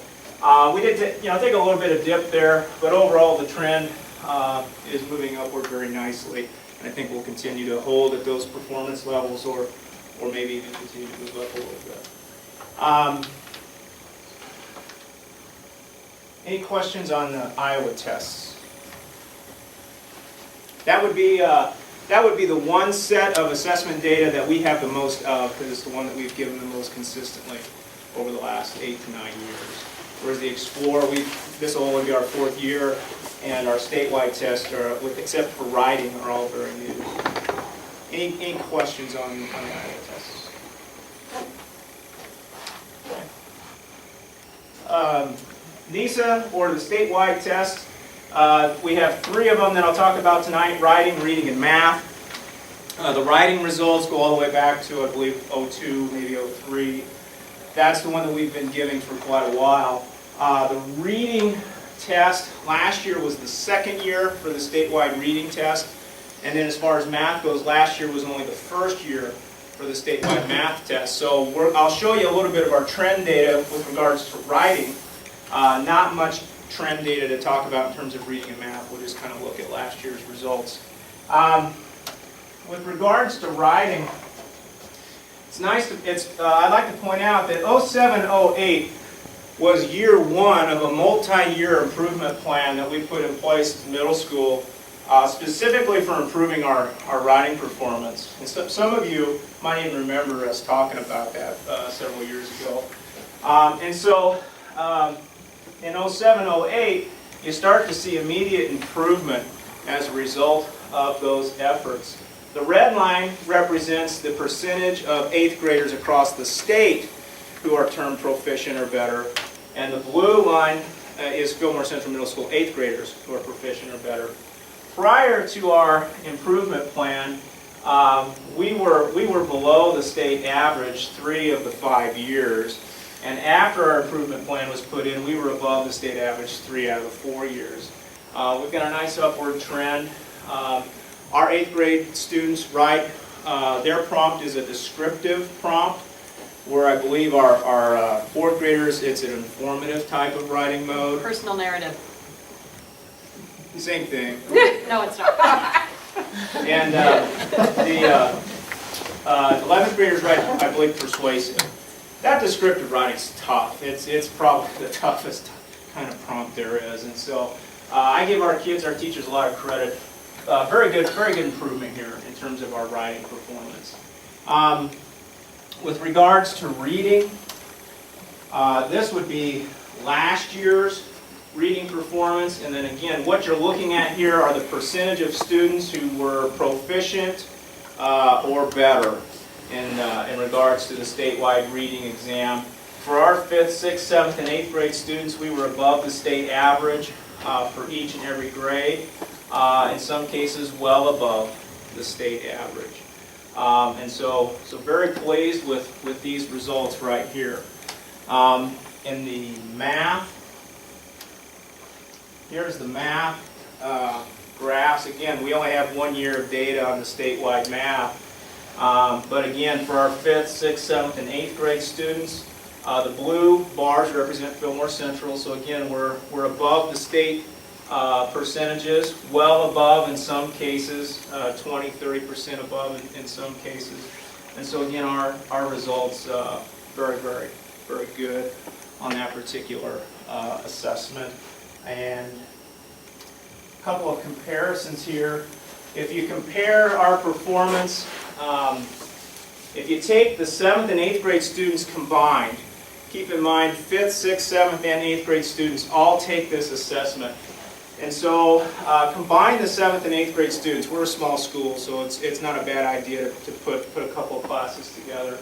we did take a little bit of dip there, but overall the trend is moving upward very nicely. And I think we'll continue to hold at those performance levels or maybe even continue to move up a little bit. Any questions on the Iowa tests? That would be the one set of assessment data that we have the most of, because it's the one that we've given the most consistently over the last 8 to 9 years. Whereas the Explore, this will only be our 4th year, and our statewide tests, except for writing, are all very new. Any questions on the Iowa tests? NISA, or the statewide test, we have 3 of them that I'll talk about tonight: writing, reading, and math. The writing results go all the way back to, I believe, 02, maybe 03. That's the one that we've been giving for quite a while. The reading test last year was the 2nd year for the statewide reading test. And then as far as math goes, last year was only the 1st year for the statewide math test. So I'll show you a little bit of our trend data with regards to writing. Not much trend data to talk about in terms of reading and math. We'll just kind of look at last year's results. With regards to writing, it's nice to, I'd like to point out that 07-08 was year 1 of a multi-year improvement plan that we put in place in middle school, specifically for improving our writing performance. And so, some of you might even remember us talking about that several years ago. And so in 07-08, you start to see immediate improvement as a result of those efforts. The red line represents the percentage of 8th graders across the state who are termed proficient or better, and the blue line is Fillmore Central Middle School 8th graders who are proficient or better. Prior to our improvement plan, we were below the state average 3 of the 5 years. And after our improvement plan was put in, we were above the state average 3 out of the 4 years. We've got a nice upward trend. Our 8th grade students write, their prompt is a descriptive prompt, where I believe our 4th graders, it's an informative type of writing mode. Personal narrative. Same thing. No, it's not. And the 11th graders write, I believe, persuasive. That descriptive writing's tough. It's probably the toughest kind of prompt there is. And so I give our kids, our teachers, a lot of credit. Very good improvement here in terms of our writing performance. With regards to reading, this would be last year's reading performance, and then again, what you're looking at here are the percentage of students who were proficient or better in regards to the statewide reading exam. For our 5th, 6th, 7th, and 8th grade students, we were above the state average for each and every grade. In some cases, well above the state average. And so very pleased with these results right here. In the math, here's the math graphs. Again, we only have 1 year of data on the statewide math. But again, for our 5th, 6th, 7th, and 8th grade students, the blue bars represent Fillmore Central. So again, we're above the state percentages, well above in some cases, 20, 30% above in some cases. And so again, our results very, very, very good on that particular assessment. And a couple of comparisons here. If you compare our performance, if you take the 7th and 8th grade students combined, keep in mind 5th, 6th, 7th, and 8th grade students all take this assessment. And so combine the 7th and 8th grade students. We're a small school, so it's not a bad idea to put a couple of classes together.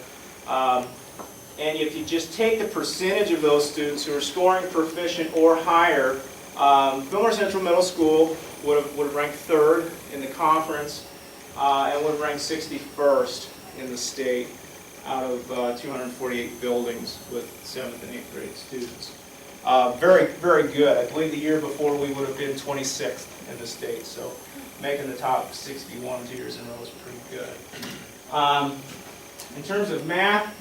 And if you just take the percentage of those students who are scoring proficient or higher, Fillmore Central Middle School would have ranked 3rd in the conference and would have ranked 61st in the state out of 248 buildings with 7th and 8th grade students. Very, very good. I believe the year before we would have been 26th in the state, so making the top 61 2 years in a row is pretty good. In terms of math,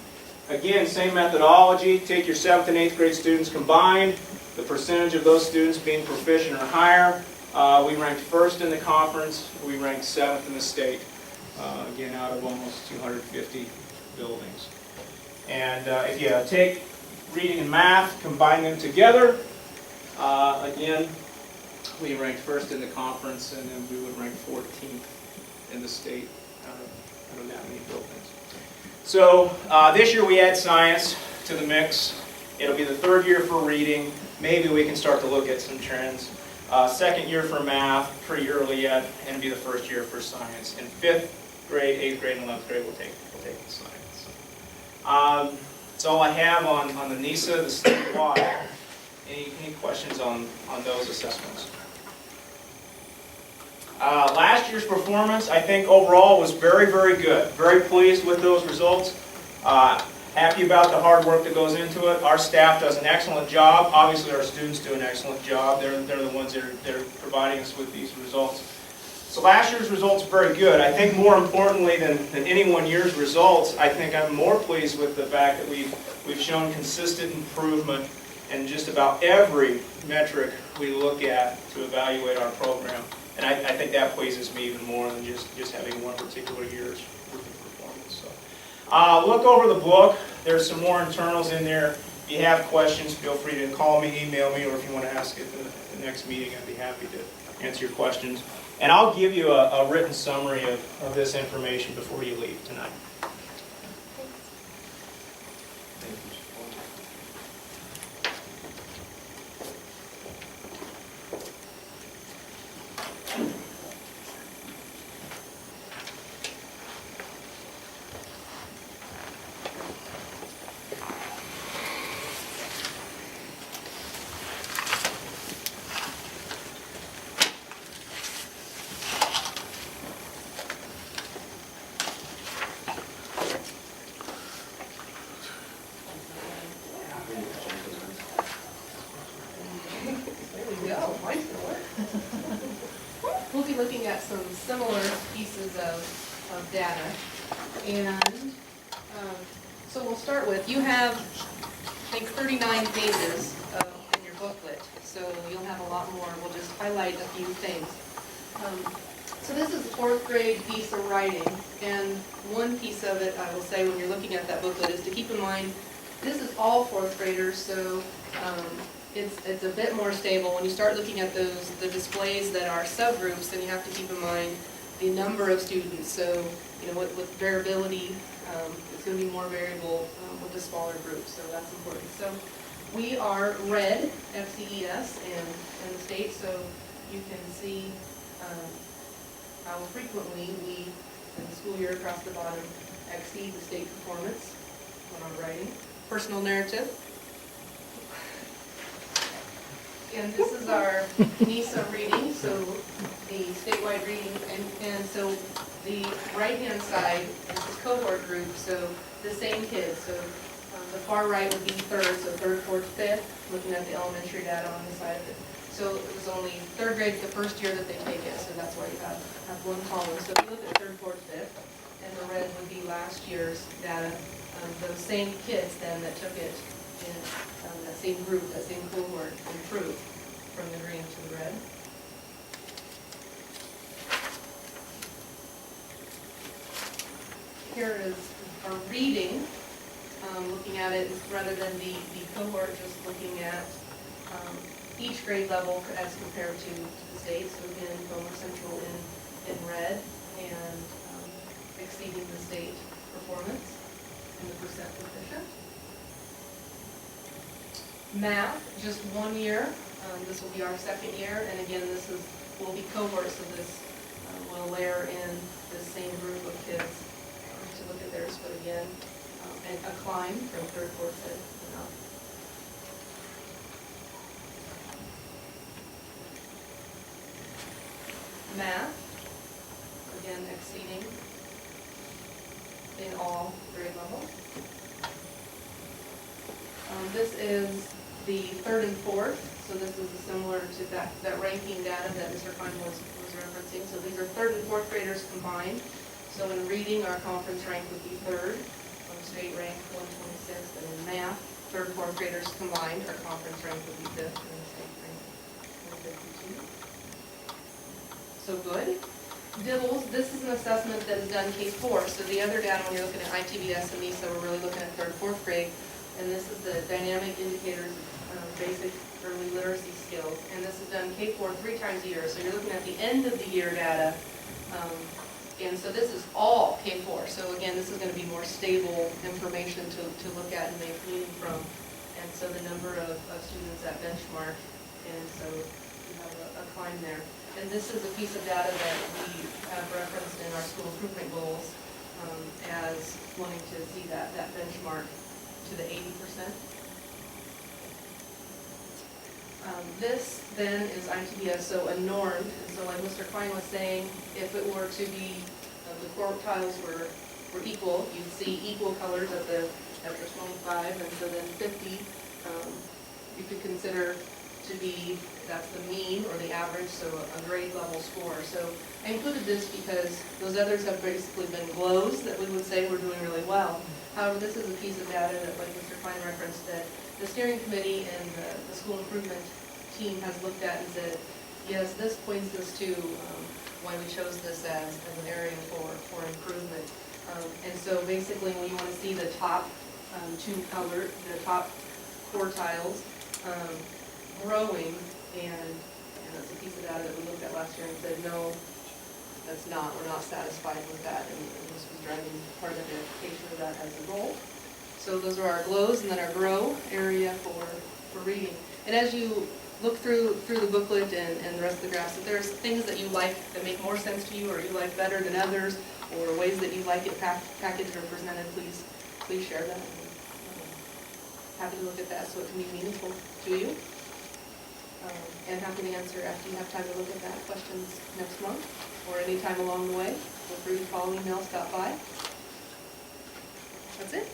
again, same methodology. Take your 7th and 8th grade students combined, the percentage of those students being proficient or higher. We ranked 1st in the conference. We ranked 7th in the state, again, out of almost 250 buildings. And if you take reading and math, combine them together, again, we ranked 1st in the conference, and then we would rank 14th in the state out of that many buildings. So this year we add science to the mix. It'll be the 3rd year for reading. Maybe we can start to look at some trends. 2nd year for math, pretty early yet, and it'll be the 1st year for science. In 5th grade, 8th grade, and 11th grade, we'll take the science. That's all I have on the NISA, the statewide. Any questions on those assessments? Last year's performance, I think overall was very, very good. Very pleased with those results. Happy about the hard work that goes into it. Our staff does an excellent job. Obviously, our students do an excellent job. They're the ones that are providing us with these results. So last year's results are very good. I think more importantly than any one year's results, I think I'm more pleased with the fact that we've shown consistent improvement in just about every metric we look at to evaluate our program. And I think that pleases me even more than just having one particular year's performance. So, look over the book. There's some more internals in there. If you have questions, feel free to call me, email me, or if you want to ask at the next meeting, I'd be happy to answer your questions. And I'll give you a written summary of this information before you leave tonight. We'll be looking at some similar pieces of data. And so we'll start with, you have, I think, 39 pages in your booklet. So you'll have a lot more. We'll just highlight a few things. So this is 4th grade visa writing. And one piece of it, I will say, when you're looking at that booklet is to keep in mind, this is all 4th graders, so it's a bit more stable. When you start looking at the displays that are subgroups, then you have to keep in mind the number of students. So, you know, with variability, it's going to be more variable with the smaller groups, so that's important. So we are red, FCES, in the state, so you can see how frequently we, in the school year across the bottom, exceed the state performance when I'm writing. Personal narrative. And this is our NISA reading, so the statewide reading, and so the right-hand side is cohort group, so the same kids. So the far right would be 3rd, so 3rd, 4th, 5th, looking at the elementary data on the side of it. So it was only 3rd grade the first year that they take it, so that's why you have one column. So if you look at 3rd, 4th, 5th, and the red would be last year's data, those same kids then that took it in that same group, that same cohort, improved from the green to the red. Here is our reading, looking at it rather than the cohort, just looking at each grade level as compared to the state. So again, Fillmore Central in red and exceeding the state performance in the percent proficient. Math, just 1 year, This will be our second year, and again, this will be cohorts, so this will layer in this same group of kids to look at theirs, but again, and a climb from third, fourth, fifth, and up. Math, again, exceeding in all grade levels. This is the third and fourth, so this is similar to that ranking data that Mr. Klein was referencing. So these are third and fourth graders combined. So in reading, our conference rank would be third, state rank 126th, and in math, third, fourth graders combined, our conference rank would be fifth, and the state rank 152. So good. Dibbles, this is an assessment that is done K-4, so the other data when you're looking at ITBS and MISA, we're really looking at third, fourth grade, and this is the dynamic indicators of basic early literacy skills, and this is done K-4 3 times a year, so you're looking at the end of the year data, and so this is all K-4, so again, this is going to be more stable information to look at and make meaning from, and so the number of students at benchmark, and so we have a climb there. And this is a piece of data that we have referenced in our school improvement goals as wanting to see that benchmark to the 80%. This then is ITBS, so a norm. And so like Mr. Klein was saying, if it were to be, the quartiles were equal, you'd see equal colors at the 25, and so then 50 you could consider to be, that's the mean or the average, so a grade level score. So I included this because those others have basically been glows that we would say we're doing really well. However, this is a piece of data that, like Mr. Klein referenced, that the steering committee and the school improvement team has looked at and said, yes, this points us to why we chose this as an area for improvement. And so basically, when you want to see the top the top quartiles growing, and that's a piece of data that we looked at last year and said, no, we're not satisfied with that, and this was driving part of the identification of that as a goal. So those are our glows, and then our grow area for reading. And as you look through the booklet and the rest of the graphs, if there's things that you like that make more sense to you, or you like better than others, or ways that you like it packaged or presented, please share that. Happy to look at that so it can be meaningful to you. And happy to answer after you have time to look at that questions next month or any time along the way. Feel free to call, email, stop by. That's it.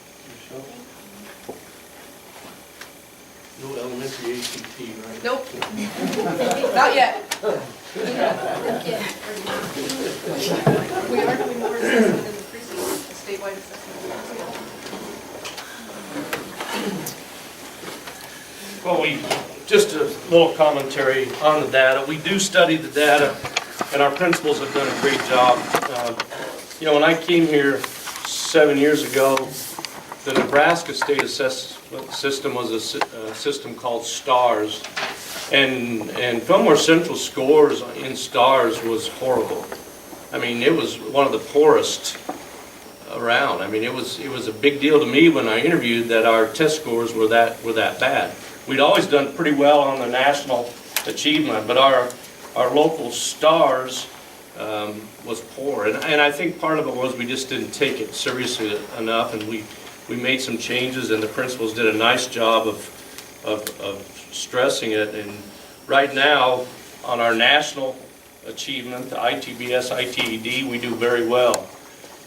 No elementary ACT, right? Nope. Not yet. We are doing more assessment in the precinct, a statewide assessment. Well, just a little commentary on the data. We do study the data, and our principals have done a great job. When I came here 7 years ago, the Nebraska state assessment system was a system called STARS, and Fillmore Central scores in STARS was horrible. I mean, it was one of the poorest around. I mean, it was a big deal to me when I interviewed that our test scores were that bad. We'd always done pretty well on the national achievement, but our local STARS was poor, and I think part of it was we just didn't take it seriously enough, and we made some changes, and the principals did a nice job of stressing it. And right now, on our national achievement, the ITBS, ITED, we do very well.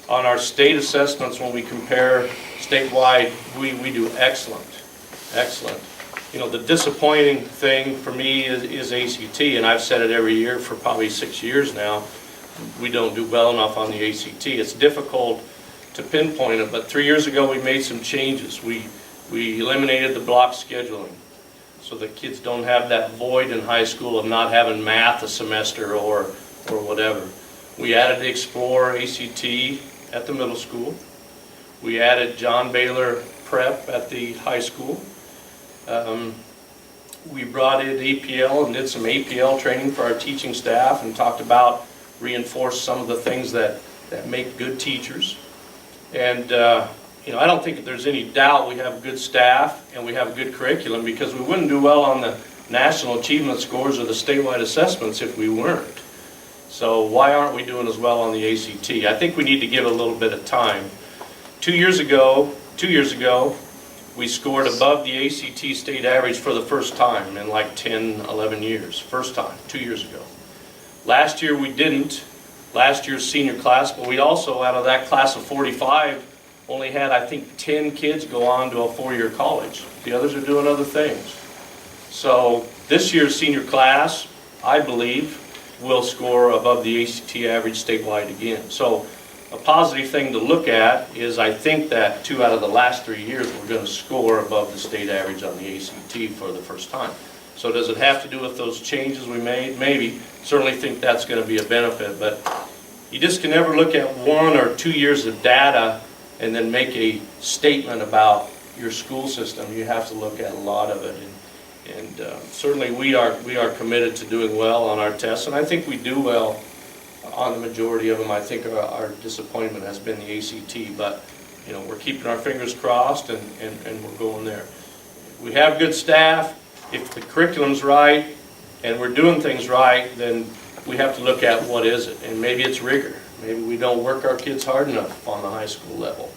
On our state assessments, when we compare statewide, we do excellent. The disappointing thing for me is ACT, and I've said it every year for probably 6 years now. We don't do well enough on the ACT. It's difficult to pinpoint it, but 3 years ago we made some changes. We eliminated the block scheduling, so the kids don't have that void in high school of not having math a semester or whatever. We added the Explore ACT at the middle school. We added John Baylor Prep at the high school. We brought in APL and did some APL training for our teaching staff and talked about reinforce some of the things that make good teachers. And I don't think there's any doubt we have good staff and we have a good curriculum, because we wouldn't do well on national achievement scores or the statewide assessments if we weren't. So why aren't we doing as well on the ACT? I think we need to give it a little bit of time. 2 years ago, we scored above the ACT state average for the first time in like 10, 11 years. First time, 2 years ago. Last year we didn't. Last year's senior class, but we also, out of that class of 45, only had, I think, 10 kids go on to a 4-year college. The others are doing other things. So this year's senior class, I believe, will score above the ACT average statewide again. So a positive thing to look at is I think that 2 out of the last 3 years we're going to score above the state average on the ACT for the first time. So does it have to do with those changes we made? Maybe. Certainly think that's going to be a benefit, but you just can never look at 1 or 2 years of data and then make a statement about your school system. You have to look at a lot of it, and certainly we are committed to doing well on our tests, and I think we do well on the majority of them. I think our disappointment has been the ACT, but you know, we're keeping our fingers crossed, and we're going there. We have good staff. If the curriculum's right and we're doing things right, then we have to look at what is it, and maybe it's rigor. Maybe we don't work our kids hard enough on the high school level.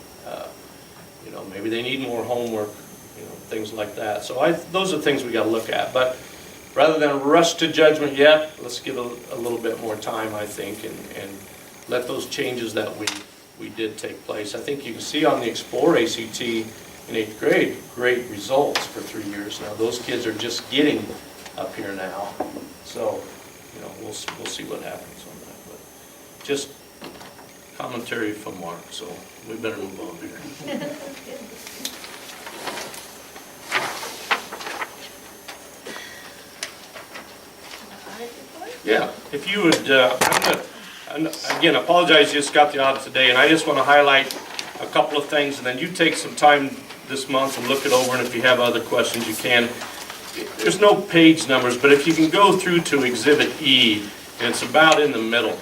You know, maybe they need more homework, you know, things like that. So those are things we got to look at. But rather than rush to judgment yet, let's give a little bit more time, I think, and let those changes that we did take place. I think you can see on the Explore ACT in 8th grade, great results for 3 years now. Those kids are just getting up here now. So, you know, we'll see what happens on that. But just commentary from Mark, so we better move on here. Yeah, if you would, again, apologize, just got the audit today, and I just want to highlight a couple of things, and then you take some time this month and look it over, and if you have other questions, you can. There's no page numbers, but if you can go through to Exhibit E, and it's about in the middle.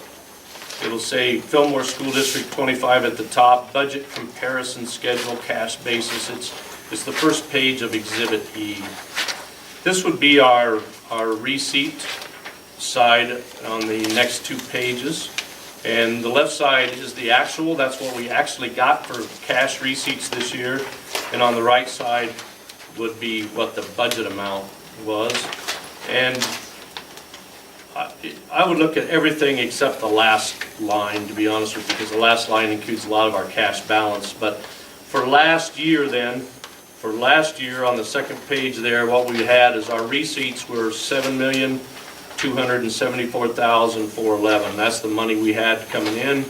It'll say Fillmore School District 25 at the top, budget comparison schedule, cash basis. It's the first page of Exhibit E. This would be our receipt side on the next 2 pages. And the left side is the actual. That's what we actually got for cash receipts this year. And on the right side would be what the budget amount was. And I would look at everything except the last line, to be honest with you, because the last line includes a lot of our cash balance. But for last year then, on the second page there, what we had is our receipts were $7,274,411. That's the money we had coming in.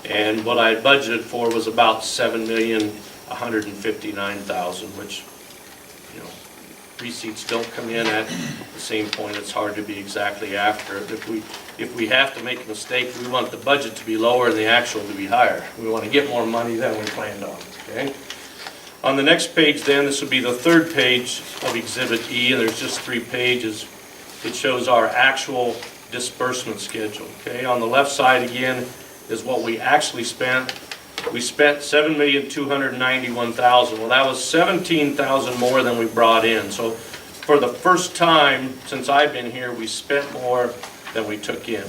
And what I budgeted for was about $7,159,000, which, you know, receipts don't come in at the same point. It's hard to be exactly after it. If we have to make a mistake, we want the budget to be lower and the actual to be higher. We want to get more money than we planned on, okay? On the next page then, this will be the third page of Exhibit E, and there's just 3 pages. It shows our actual disbursement schedule, okay? On the left side again is what we actually spent. We spent $7,291,000. Well, that was $17,000 more than we brought in. So for the first time since I've been here, we spent more than we took in.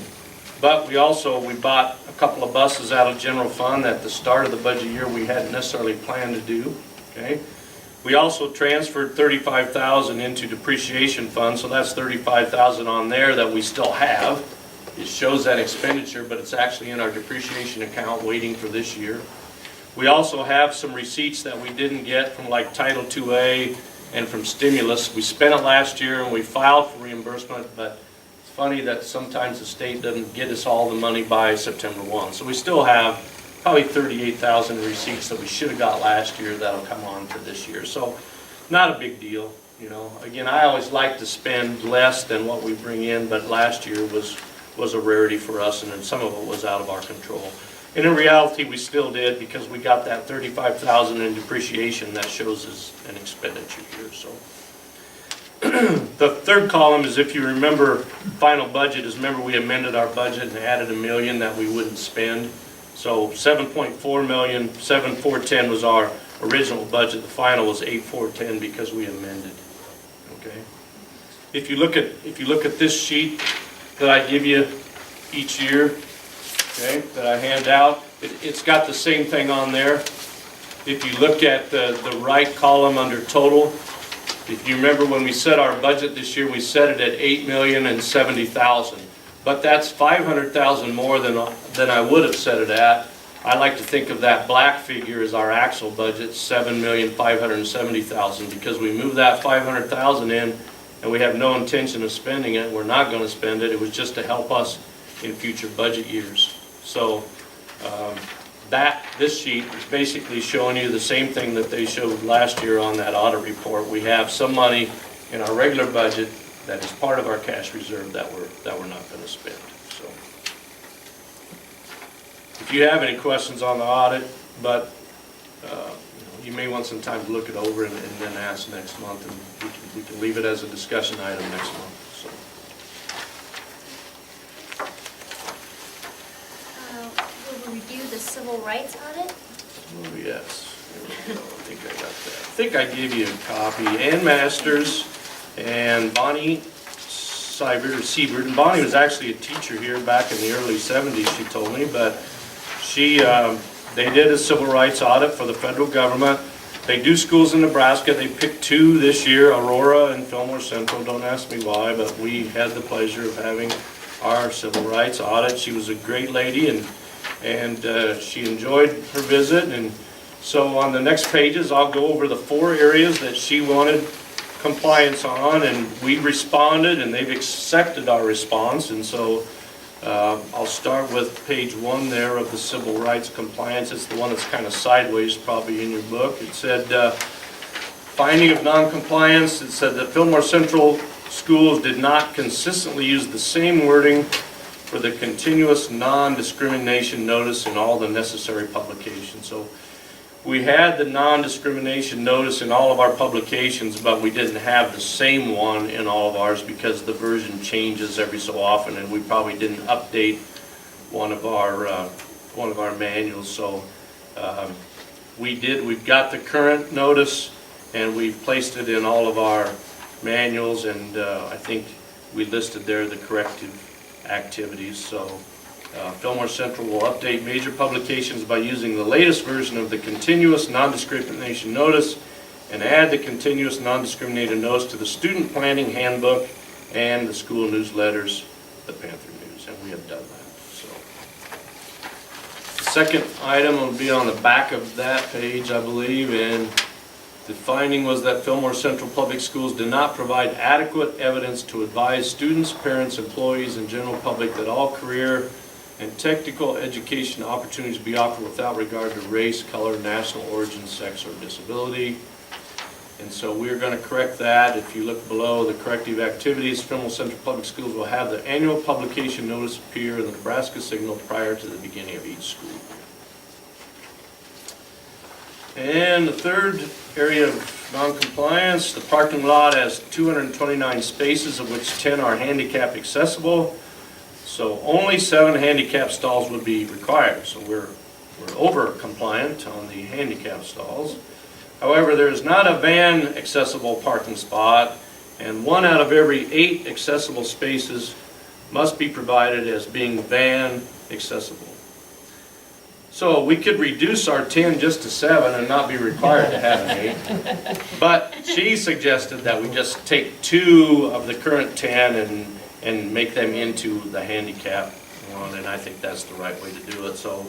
But we bought a couple of buses out of general fund at the start of the budget year we hadn't necessarily planned to do, okay? We also transferred $35,000 into depreciation fund, so that's $35,000 on there that we still have. It shows that expenditure, but it's actually in our depreciation account waiting for this year. We also have some receipts that we didn't get from like Title IIA and from stimulus. We spent it last year and we filed for reimbursement, but it's funny that sometimes the state doesn't get us all the money by September 1. So we still have probably 38,000 receipts that we should have got last year that'll come on for this year. So not a big deal, you know. Again, I always like to spend less than what we bring in, but last year was a rarity for us, and then some of it was out of our control. And in reality, we still did, because we got that $35,000 in depreciation that shows as an expenditure here. So the third column is, if you remember, final budget is, remember we amended our budget and added $1 million that we wouldn't spend. So 7.4 million, 7,410 was our original budget. The final was 8,410 because we amended. Okay. if you look at this sheet that I give you each year, okay, that I hand out, it's got the same thing on there. If you look at the right column under total, if you remember when we set our budget this year, we set it at $8,070,000. But that's $500,000 more than I would have set it at. I like to think of that black figure as our actual budget, $7,570,000, because we moved that $500,000 in and we have no intention of spending it. We're not going to spend it. It was just to help us in future budget years. So this sheet is basically showing you the same thing that they showed last year on that audit report. We have some money in our regular budget that is part of our cash reserve that we're not going to spend. So, if you have any questions on the audit, but you may want some time to look it over and then ask next month, and we can leave it as a discussion item next month. So. Will we review the civil rights audit? Oh, yes. There we go. I think I got that. I think I gave you a copy. Ann Masters and Bonnie Siebert. And Bonnie was actually a teacher here back in the early 70s, she told me, but they did a civil rights audit for the federal government. They do schools in Nebraska. They picked 2 this year, Aurora and Fillmore Central. Don't ask me why, but we had the pleasure of having our civil rights audit. She was a great lady, and she enjoyed her visit. And so on the next pages, I'll go over the 4 areas that she wanted compliance on, and we responded, and they've accepted our response. And so I'll start with page 1 there of the civil rights compliance. It's the one that's kind of sideways probably in your book. It said, finding of non-compliance, it said that Fillmore Central schools did not consistently use the same wording for the continuous non-discrimination notice in all the necessary publications. So we had the non-discrimination notice in all of our publications, but we didn't have the same one in all of ours because the version changes every so often, and we probably didn't update one of our manuals. So we've got the current notice, and we've placed it in all of our manuals, and I think we listed there the corrective activities. So Fillmore Central will update major publications by using the latest version of the continuous non-discrimination notice and add the continuous non-discrimination notice to the student planning handbook and the school newsletters, the Panther News, and we have done that. So the second item will be on the back of that page, I believe, and the finding was that Fillmore Central Public Schools did not provide adequate evidence to advise students, parents, employees, and general public that all career and technical education opportunities be offered without regard to race, color, national origin, sex, or disability. And so we're going to correct that. If you look below the corrective activities, Fillmore Central Public Schools will have the annual publication notice appear in the Nebraska Signal prior to the beginning of each school year. And the third area of non-compliance, the parking lot has 229 spaces, of which 10 are handicap accessible. So only 7 handicap stalls would be required. So we're over compliant on the handicap stalls. However, there is not a van accessible parking spot, and 1 out of every 8 accessible spaces must be provided as being van accessible. So we could reduce our 10 just to 7 and not be required to have an 8. But she suggested that we just take 2 of the current 10 and make them into the handicap one, and I think that's the right way to do it. So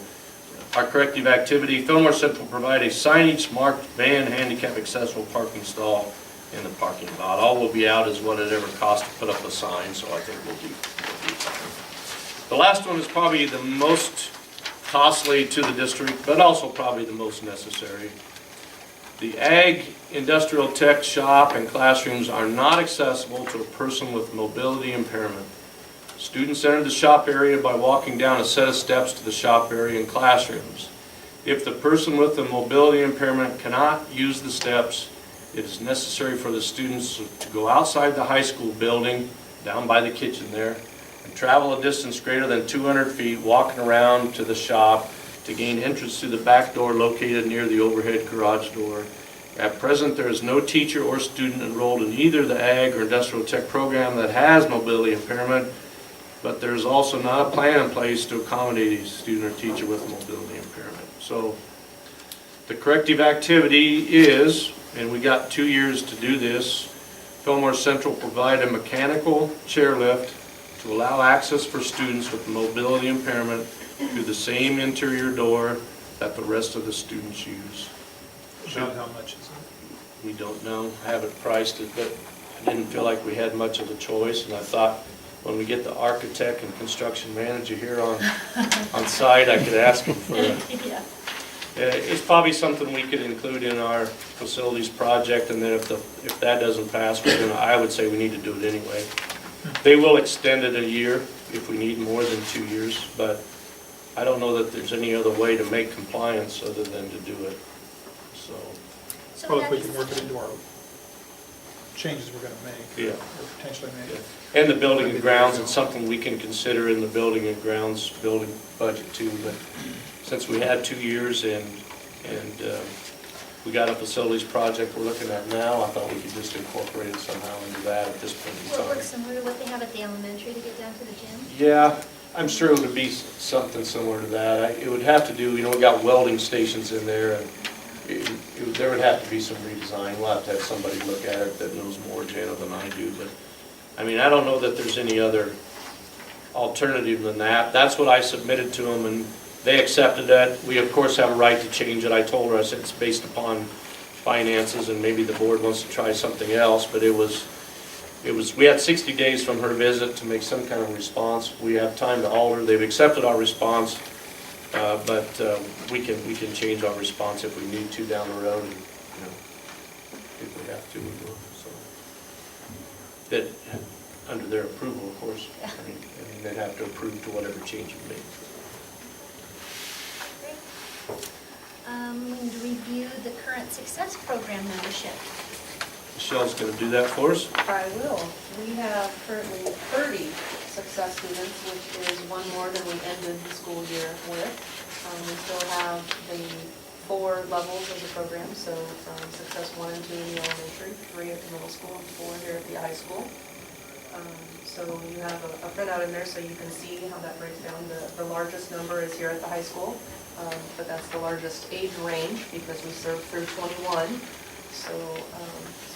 our corrective activity, Fillmore Central will provide a signage marked van handicap accessible parking stall in the parking lot. All will be out is what it ever costs to put up a sign, so I think we'll do fine. The last one is probably the most costly to the district, but also probably the most necessary. The Ag Industrial Tech shop and classrooms are not accessible to a person with mobility impairment. Students enter the shop area by walking down a set of steps to the shop area and classrooms. If the person with the mobility impairment cannot use the steps, it is necessary for the students to go outside the high school building, down by the kitchen there, and travel a distance greater than 200 feet, walking around to the shop to gain entrance to the back door located near the overhead garage door. At present, there is no teacher or student enrolled in either the ag or industrial tech program that has mobility impairment, but there's also not a plan in place to accommodate a student or teacher with mobility impairment. So the corrective activity is, and we got 2 years to do this, Fillmore Central provide a mechanical chairlift to allow access for students with mobility impairment through the same interior door that the rest of the students use. About how much is it? We don't know, I haven't priced it, but I didn't feel like we had much of a choice, and I thought when we get the architect and construction manager here on site, I could ask him for it. Yeah. It's probably something we could include in our facilities project, and then if that doesn't pass, I would say we need to do it anyway. They will extend it a year if we need more than 2 years, but I don't know that there's any other way to make compliance other than to do it, so. So Well, if we that's- can work it into our changes we're gonna make. Yeah. Or potentially make. And the building and grounds, it's something we can consider in the building and grounds building budget too, but since we had 2 years and we got a facilities project we're looking at now, I thought we could just incorporate it somehow into that at this point in Will it time. work similar to what they have at the elementary to get down to the gym? Yeah, I'm sure it would be something similar to that. It would have to do, we got welding stations in there, and there would have to be some redesign. We'll have to have somebody look at it that knows more, Jana, than I do, but, I mean, I don't know that there's any other alternative than that. That's what I submitted to them, and they accepted that. We, of course, have a right to change it. I told her, I said it's based upon finances, and maybe the board wants to try something else, but we had 60 days from her visit to make some kind of response. We have time to alter. They've accepted our response, but we can change our response if we need to down the road, and, if we have to, we will, so. That, under their approval, of course. I mean, they'd have to approve to whatever change we make. We need to review the current success program membership. Michelle's gonna do that for us. I will. We have currently 30 success students, which is one more than we ended the school year with. We still have the 4 levels of the program, so from success 1 and 2 in the elementary, 3 at the middle school, and 4 here at the high school. So you have a printout in there so you can see how that breaks down. The largest number is here at the high school, but that's the largest age range because we serve through 21. So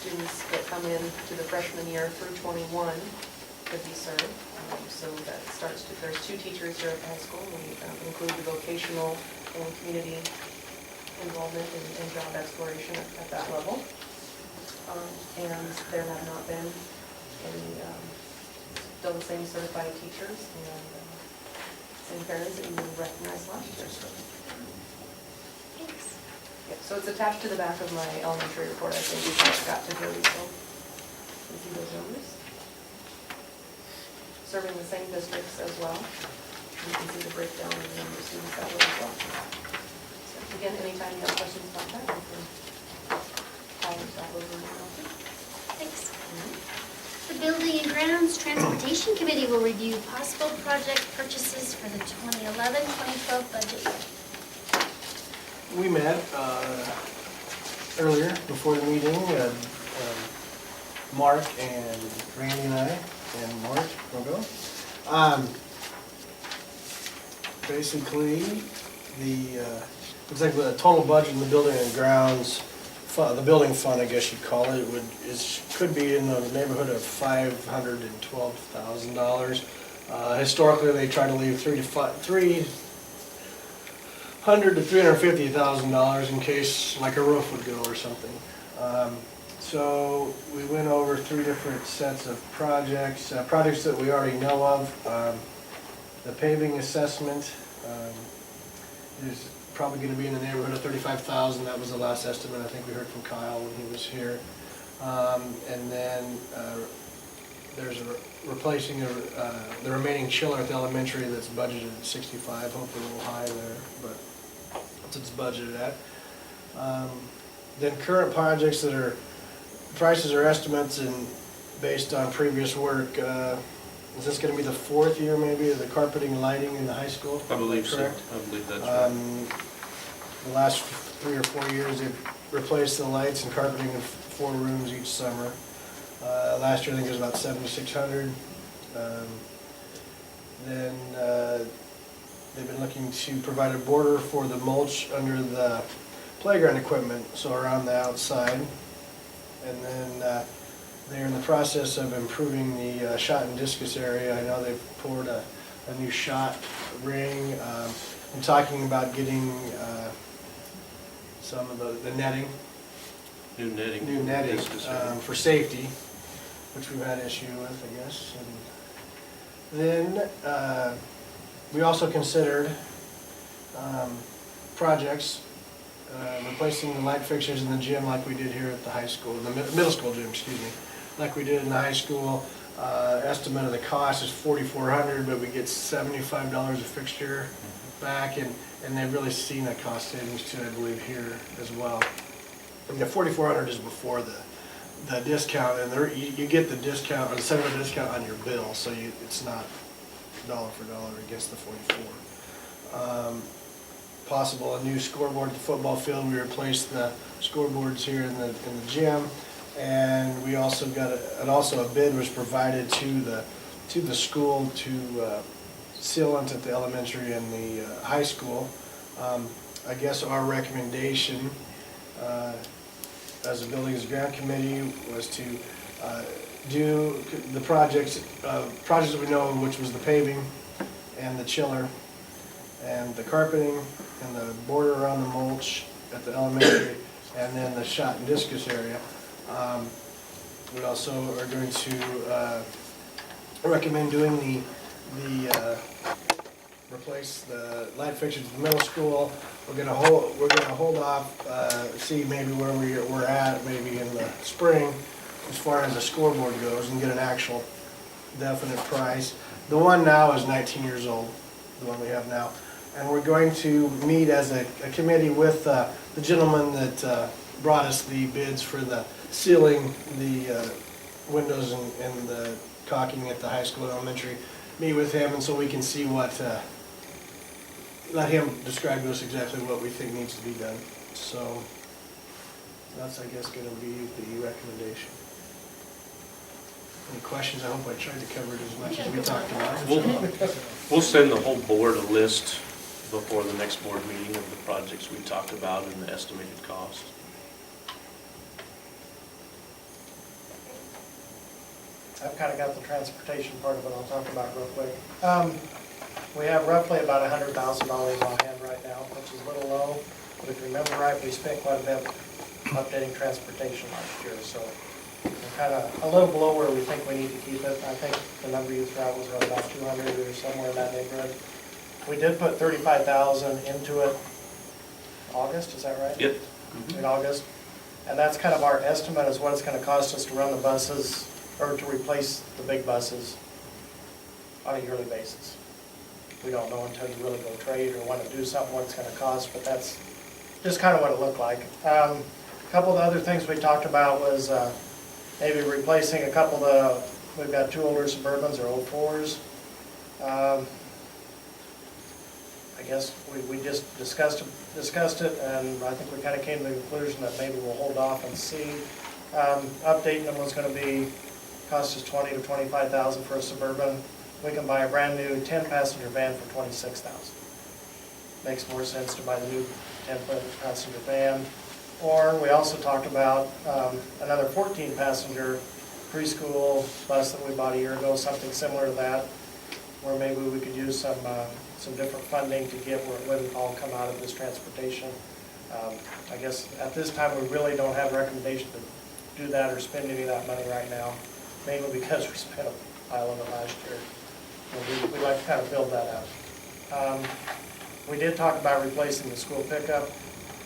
students that come in to the freshman year through 21 could be served. So that starts to, there's 2 teachers here at the high school. We include the vocational and community involvement in job exploration at that level. And there have not been any, still the same certified teachers and same parents that you recognized last year. Thanks. Yeah, so it's attached to the back of my elementary report, I think, which I got to Jody, so you see those numbers. Serving the same districts as well. You can see the breakdown of the number of students that way as well. So again, anytime you have questions about that, you can call us back over and over. Thanks. The Building and Grounds Transportation Committee will review possible project purchases for the 2011-2012 budget year. We met earlier, before the meeting, Mark and Randy and I, and Mark, go. Basically, looks like the total budget in the building and grounds, the building fund, I guess you'd call it, could be in the neighborhood of $512,000. Historically, they try to leave $300,000 to $350,000 in case like a roof would go or something. So we went over 3 different sets of projects that we already know of. The paving assessment is probably going to be in the neighborhood of $35,000. That was the last estimate I think we heard from Kyle when he was here. And then there's replacing the remaining chiller at the elementary that's budgeted at $65,000, hopefully a little high there, but that's what it's budgeted at. Then current projects that are, prices or estimates and based on previous work, is this going to be the 4th year maybe of the carpeting and lighting in the high school? I believe so. Correct? I believe that's right. The last 3 or 4 years, they've replace the lights and carpeting in 4 rooms each summer. Last year, I think it was about $7,600. Then they've been looking to provide a border for the mulch under the playground equipment, so around the outside. And then they're in the process of improving the shot and discus area. I know they've poured a new shot ring. I'm talking about getting some of the netting. New netting. New netting Discus area. for safety, which we've had issue with, I guess. And then we also considered projects, replacing the light fixtures in the gym like we did here at the high school, the middle school gym, excuse me, like we did in the high school. Estimate of the cost is $4,400, but we get $75 a fixture back, and they've really seen a cost savings too, I believe, here as well. And the $4,400 is before the discount, and you get the discount, or the $7 discount on your bill, so it's not dollar for dollar against the 44. Possible a new scoreboard at the football field. We replaced the scoreboards here in the gym, and we also got a bid was provided to the school to sealant at the elementary and the high school. I guess our recommendation as a Buildings and Ground Committee was to do the projects that we know of, which was the paving and the chiller and the carpeting and the border around the mulch at the elementary, and then the shot and discus area. We also are going to recommend doing the replace the light fixtures at the middle school. We're gonna hold off, see maybe where we're at, maybe in the spring, as far as the scoreboard goes, and get an actual definite price. The one now is 19 years old, the one we have now. And we're going to meet as a committee with the gentleman that brought us the bids for the sealing the windows and the caulking at the high school and elementary. Meet with him, and so we can see let him describe to us exactly what we think needs to be done. So that's, I guess, going to be the recommendation. Any questions? I hope I tried to cover it as much as we talked about. We'll send the whole board a list before the next board meeting of the projects we talked about and the estimated cost. I've kind of got the transportation part of it I'll talk about real quick. We have roughly about $100,000 on hand right now, which is a little low, but if you remember right, we spent quite a bit updating transportation last year, so we're kind of a little below where we think we need to keep it. I think the number you threw out was around about 200 or somewhere in that neighborhood. We did put $35,000 into it August, is that right? Yep. In August, and that's kind of our estimate is what it's going to cost us to run the buses, or to replace the big buses on a yearly basis. We don't know until you really go trade or want to do something what it's going to cost, but that's just kind of what it looked like. A couple of the other things we talked about was maybe replacing a couple of we've got 2 older Suburbans or 04s. I guess we just discussed it, and I think we kind of came to the conclusion that maybe we'll hold off and see. Updating them was going to be cost us $20,000 to $25,000 for a Suburban. We can buy a brand new 10-passenger van for $26,000. Makes more sense to buy the new 10-passenger van. Or we also talked about another 14-passenger preschool bus that we bought a year ago, something similar to that, where maybe we could use some different funding to get where it wouldn't all come out of this transportation. I guess at this time we really don't have a recommendation to do that or spend any of that money right now, mainly because we spent a pile of it last year. And we'd like to kind of build that up. We did talk about replacing the school pickup.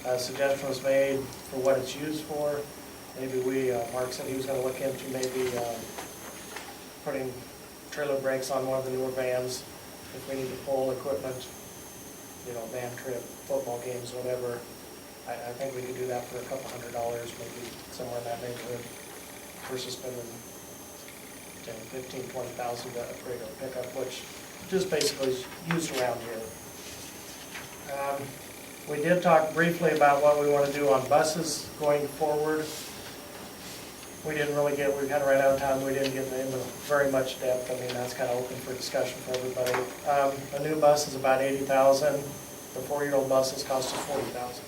A suggestion was made for what it's used for. Maybe Mark said he was going to look into maybe putting trailer brakes on one of the newer vans if we need to pull equipment, van trip, football games, whatever. I think we could do that for a couple $100, maybe somewhere in that neighborhood, versus spending $15,000 to $20,000 to upgrade our pickup, which just basically is used around here. We did talk briefly about what we want to do on buses going forward. We didn't really get, we kind of ran out of time, we didn't get into very much depth. I mean, that's kind of open for discussion for everybody. A new bus is about $80,000. The 4-year-old buses cost us $40,000.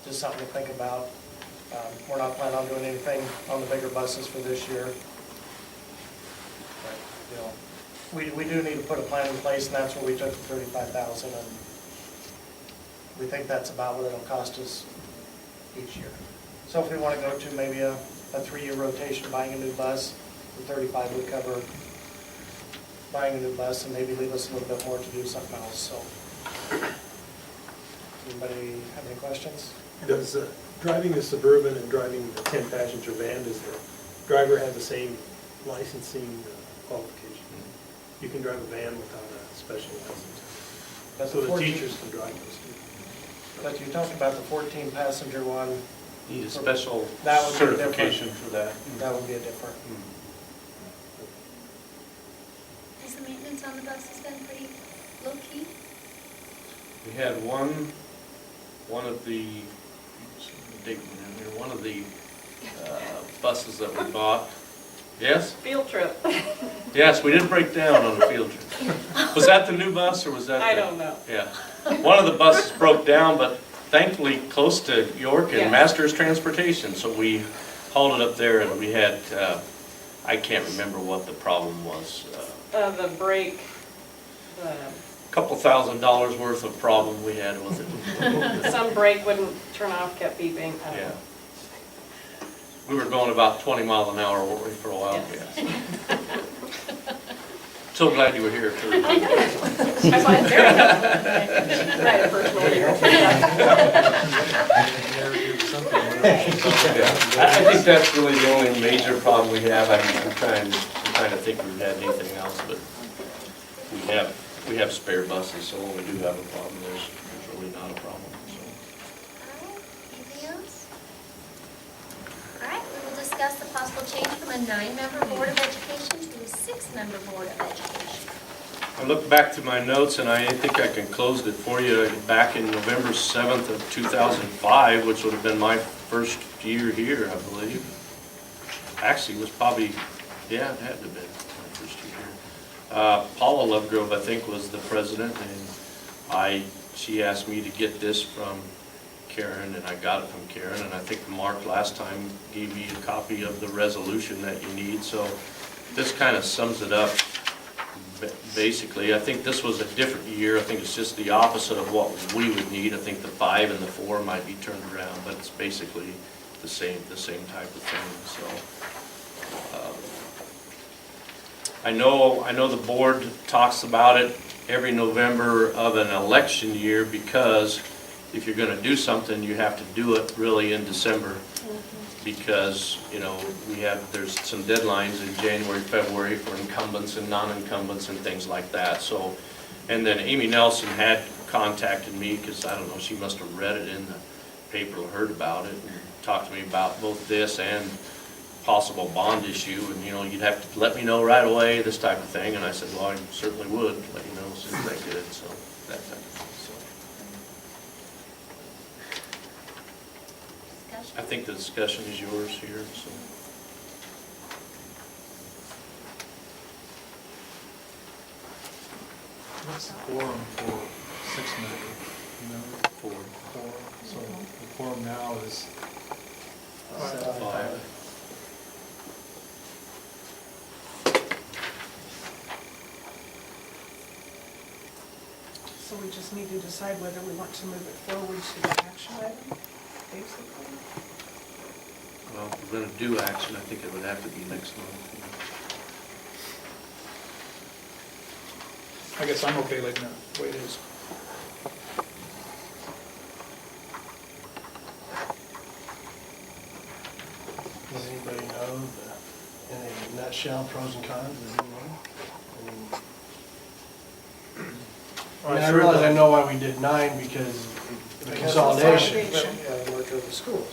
Just something to think about. We're not planning on doing anything on the bigger buses for this year. But, you know, we do need to put a plan in place, and that's where we took the $35,000, and we think that's about what it'll cost us each year. So if we want to go to maybe a 3-year rotation, buying a new bus, the 35 would cover buying a new bus and maybe leave us a little bit more to do something else, so. Anybody have any questions? Does driving a Suburban and driving a 10-passenger van, does the driver have the same licensing qualification? You can drive a van without a special license. But So the 14 teachers can drive those. But you talked about the 14-passenger one, Need a special That would be different. certification for that. that would be a different. Has the maintenance on the buses been pretty low-key? We had one of the, one of the buses that we bought. Yes? Field trip. Yes, we did break down on a field trip. Was that the new bus or was that? I the- don't know. Yeah. One of the buses broke down, but thankfully close to York and Yeah. Masters Transportation. So we hauled it up there and we had, I can't remember what the problem was. The brake, Couple $1,000 worth of problem we had with it. some brake wouldn't turn off, kept beeping. I don't Yeah. know. We were going about 20 miles an hour, weren't we, for a while? Yes. Yeah. So glad you were here, too. I find it very helpful. Right, a personal year. I think that's really the only major problem we have. I'm trying to think if we've had anything else, but we have spare buses, so when we do have a problem, there's really not a problem, so. All right, anything else? All right, we will discuss the possible change from a 9-member Board of Education to a 6-member Board of Education. I looked back to my notes, and I think I can close it for you back in November 7th of 2005, which would have been my first year here, I believe. Actually, it was probably, yeah, it had to have been my first year here. Paula Lovegrove, I think, was the president, and she asked me to get this from Karen, and I got it from Karen, and I think Mark last time gave me a copy of the resolution that you need, so this kind of sums it up. Basically, I think this was a different year. I think it's just the opposite of what we would need. I think the 5 and the 4 might be turned around, but it's basically the same type of thing, so. I know the board talks about it every November of an election year because if you're gonna do something, you have to do it really in December. Because, you know, there's some deadlines in January, February for incumbents and non-incumbents and things like that, so. And then Amy Nelson had contacted me, because I don't know, she must have read it in the paper or heard about it, and talked to me about both this and possible bond issue, and, you know, you'd have to let me know right away, this type of thing, and I said, well, I certainly would let you know as soon as I did, so, that type of thing, so. I think the discussion is yours here, so. What's the quorum for 6-member? You know, 4. So the quorum now is 5. So we just need to decide whether we want to move it forward to the action item, basically. Well, if we're gonna do action, I think it would have to be next month. I guess I'm okay leaving it the way it is. Does anybody know in a nutshell, pros and cons, does anyone? I mean, I realize I know why we did 9 because of the consolidation. Yeah, work of the schools.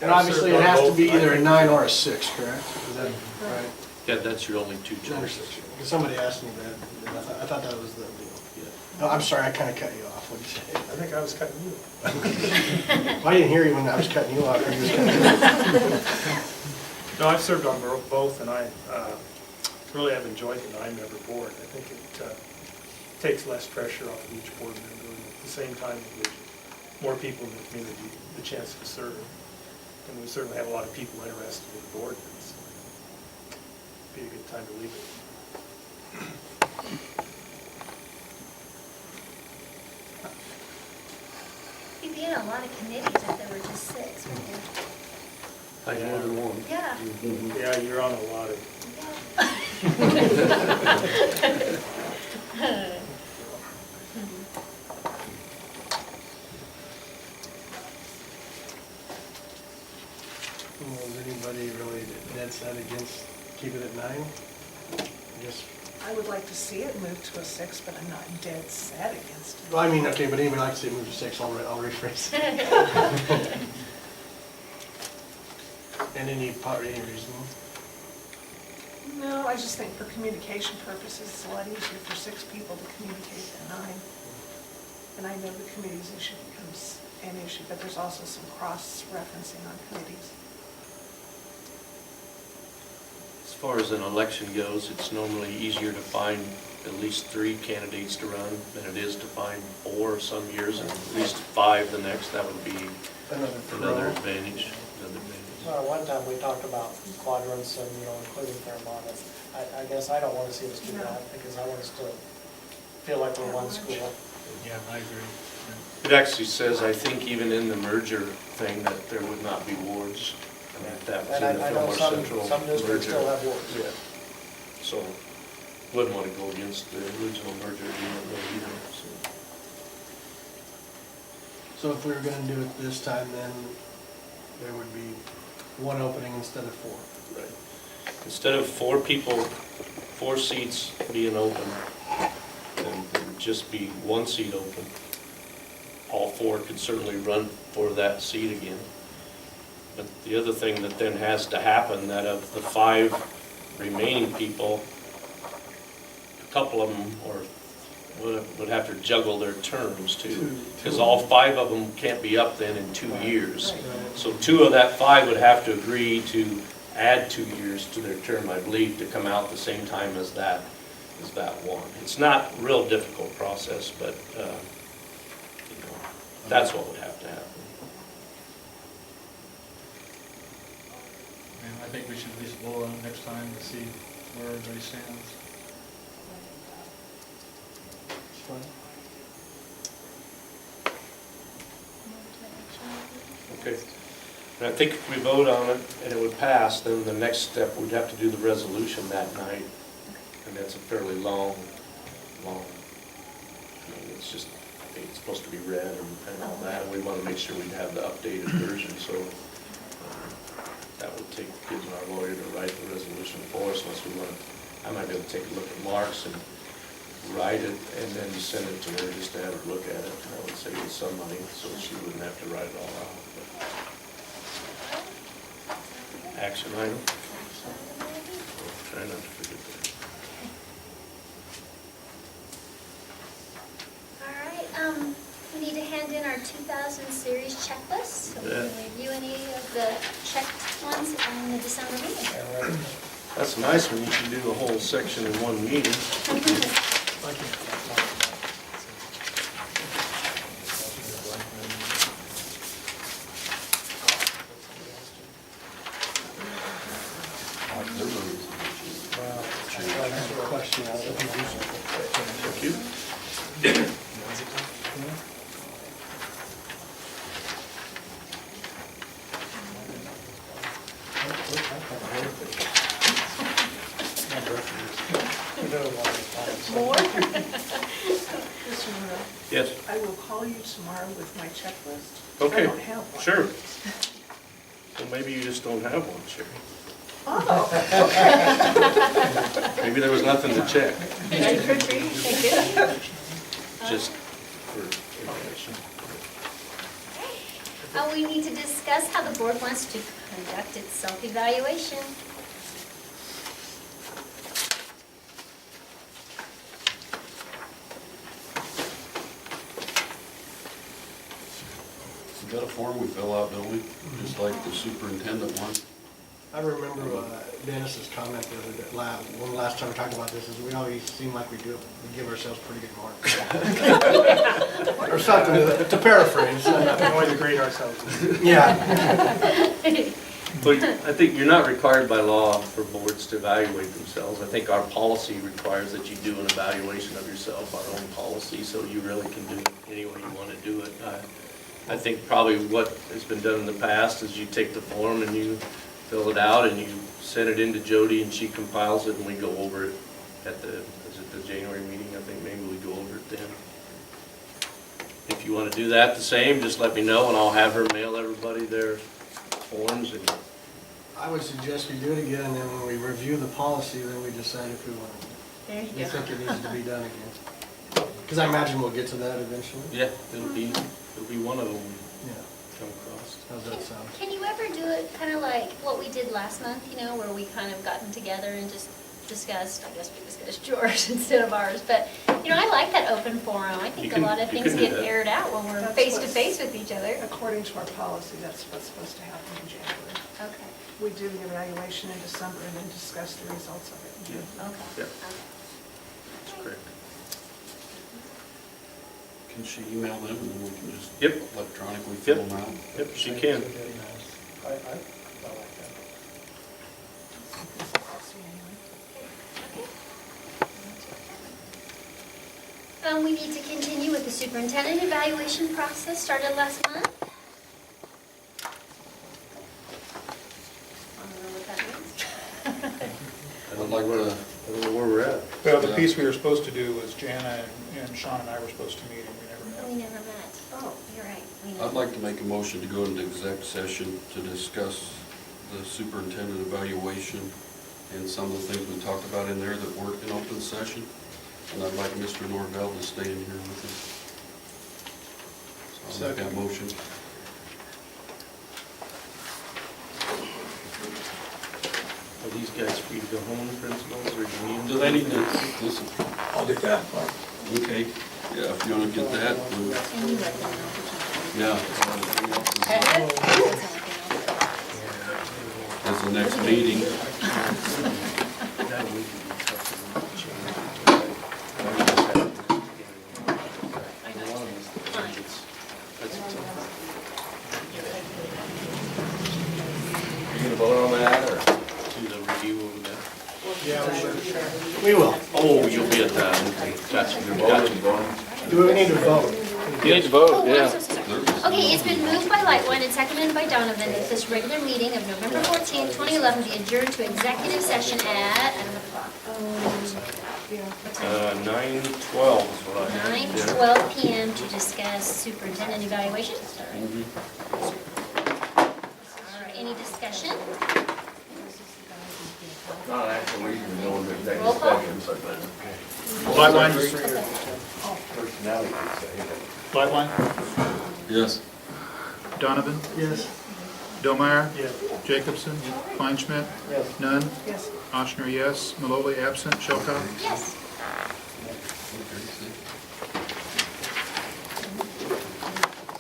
And obviously it has to be either a 9 or a 6, correct? Is that right? Yeah, that's your only two choices. Because somebody asked me that, and I thought that was the deal. Yeah. No, I'm sorry, I kind of cut you off. What'd you say? I think I was cutting you. I didn't hear you when I was cutting you off. You was cutting- No, I've served on both, and I really have enjoyed the 9-member board. I think it takes less pressure off of each board member, and at the same time, it gives more people in the community the chance to serve. And we certainly have a lot of people interested in the board, so it'd be a good time to leave it. You'd be in a lot of committees if there were just 6, wouldn't you? I more than one. Yeah. Yeah, you're on a lot of, Was anybody really dead set against keeping it at 9? I guess, I would like to see it move to a 6, but I'm not dead set against it. well, I mean, okay, but anybody like to see it move to 6, I'll rephrase it. And any reason? No, I just think for communication purposes, it's a lot easier for 6 people to communicate than 9. And I know the committee's issue becomes an issue, but there's also some cross-referencing on committees. As far as an election goes, it's normally easier to find at least 3 candidates to run than it is to find 4 some years, and at least 5 the next. That would be another advantage. One time we talked about quadrants and, including Fairmont. I guess I don't want to see us do that, because I want us to feel like we're one school. Yeah, I agree. It actually says, I think even in the merger thing, that there would not be wards. I mean, that was And in the I know Fillmore Central some districts still merger. have wards. Yeah. So, wouldn't want to go against the original merger agreement though either, so. So if we were gonna do it this time, then there would be 1 opening instead of 4. Right. Instead of 4 people, 4 seats being open, and there'd just be 1 seat open. All 4 could certainly run for that seat again. But the other thing that then has to happen, that of the 5 remaining people, a couple of them would have to juggle their terms too. Because all 5 of them can't be up then in 2 years. So 2 of that 5 would have to agree to add 2 years to their term, I believe, to come out the same time as that one. It's not a real difficult process, but that's what would have to happen. And I think we should at least vote on it next time to see where everybody stands. It's fine. Okay. And I think if we vote on it and it would pass, then the next step, we'd have to do the resolution that night. And that's a fairly long, I mean, it's just, I think it's supposed to be read and all that. And we want to make sure we'd have the updated version, so that would take, gives our lawyer to write the resolution for us unless we want to, I might be able to take a look at Mark's and write it and then just send it to her just to have her look at it. And I would save you some money so she wouldn't have to write it all out. But action item. Try not to forget that. All right, we need to hand in our 2000 series checklist, so we can review any of the checked ones in the December meeting. That's nice when you can do the whole section in one meeting. Question out of Thank you. More? Mr. Monroe, Yes. I will call you tomorrow with my checklist. Okay. I don't have one. Sure. Well, maybe you just don't have one, Sherry. Oh, okay. Maybe there was nothing to check, That could be, thank you. just for information. We need to discuss how the board wants to conduct its self-evaluation. got a form we fill out, don't we? Just like the superintendent one. I remember Dennis's comment the other day, one last time we talked about this, is we always seem like we give ourselves pretty good marks. Or something, to paraphrase. We always grade ourselves. Yeah. But I think you're not required by law for boards to evaluate themselves. I think our policy requires that you do an evaluation of yourself, our own policy, so you really can do it any way you want to do it. I think probably what has been done in the past is you take the form and you fill it out and you send it in to Jody and she compiles it and we go over it at the January meeting? I think maybe we go over it then. If you want to do that the same, just let me know and I'll have her mail everybody their forms. And I would suggest we do it again, and then when we review the policy, then we decide if we want There to, you we go. think it needs to be done again. Because I imagine we'll get to that eventually. yeah, it'll be one of them we Yeah. come across. How's that sound? Can you ever do it kind of like what we did last month, you know, where we kind of gotten together and just discussed, I guess we discussed yours instead of ours, but, you know, I like that open forum. I think a lot of You things can do get that. aired out when we're That's face to what's- face with each other. According to our policy, that's what's supposed to happen in January. Okay, We do the evaluation in December and then discuss the results of it in June. okay. Yeah. Okay. That's correct. Can she email them and then we can just Yep. electronically Yep. fill them out? Yep, she can. I like that. We need to continue with the superintendent evaluation process started last month. I don't know what that means. I don't know where we're at. Well, the piece we were supposed to do was Jana and Sean and I were supposed to meet and we never met. We never met. Oh, you're right. We I'd never- like to make a motion to go into exec session to discuss the superintendent evaluation and some of the things we talked about in there that weren't in open session. And I'd like Mr. Norvell to stay in here with us. So I'll make that motion. Are these guys free to go home, principals, or do you need them? Do they need to, listen, I'll do that. okay, yeah, if you wanna get that, then, And you let them know. yeah. That's the next meeting. That we can discuss it in January. I know. One of them is the budgets. That's a tough one. You gonna vote on that, or? To the review of that. We will. Oh, you'll be at that, okay, gotcha, gotcha. Do we need to vote? You need to vote, Oh, I'm so sorry. Okay, it's been moved by Lightline and seconded by Donovan that this regular meeting of November 14th, 2011 be adjourned to executive session at, I don't know the clock. Yeah. What time? 9:12 is what I have. 9:12 PM to discuss superintendent evaluation. Mhm. All right, any discussion? Not actually, we can go into Roll call? Lightline? Personality, Lightline? yes. Donovan? Yes. Delmeyer? Yes. Jacobson? Kleinschmidt? Yes. Nunn? Yes. Oshner, yes. Maloli absent. Shelkoff? Yes.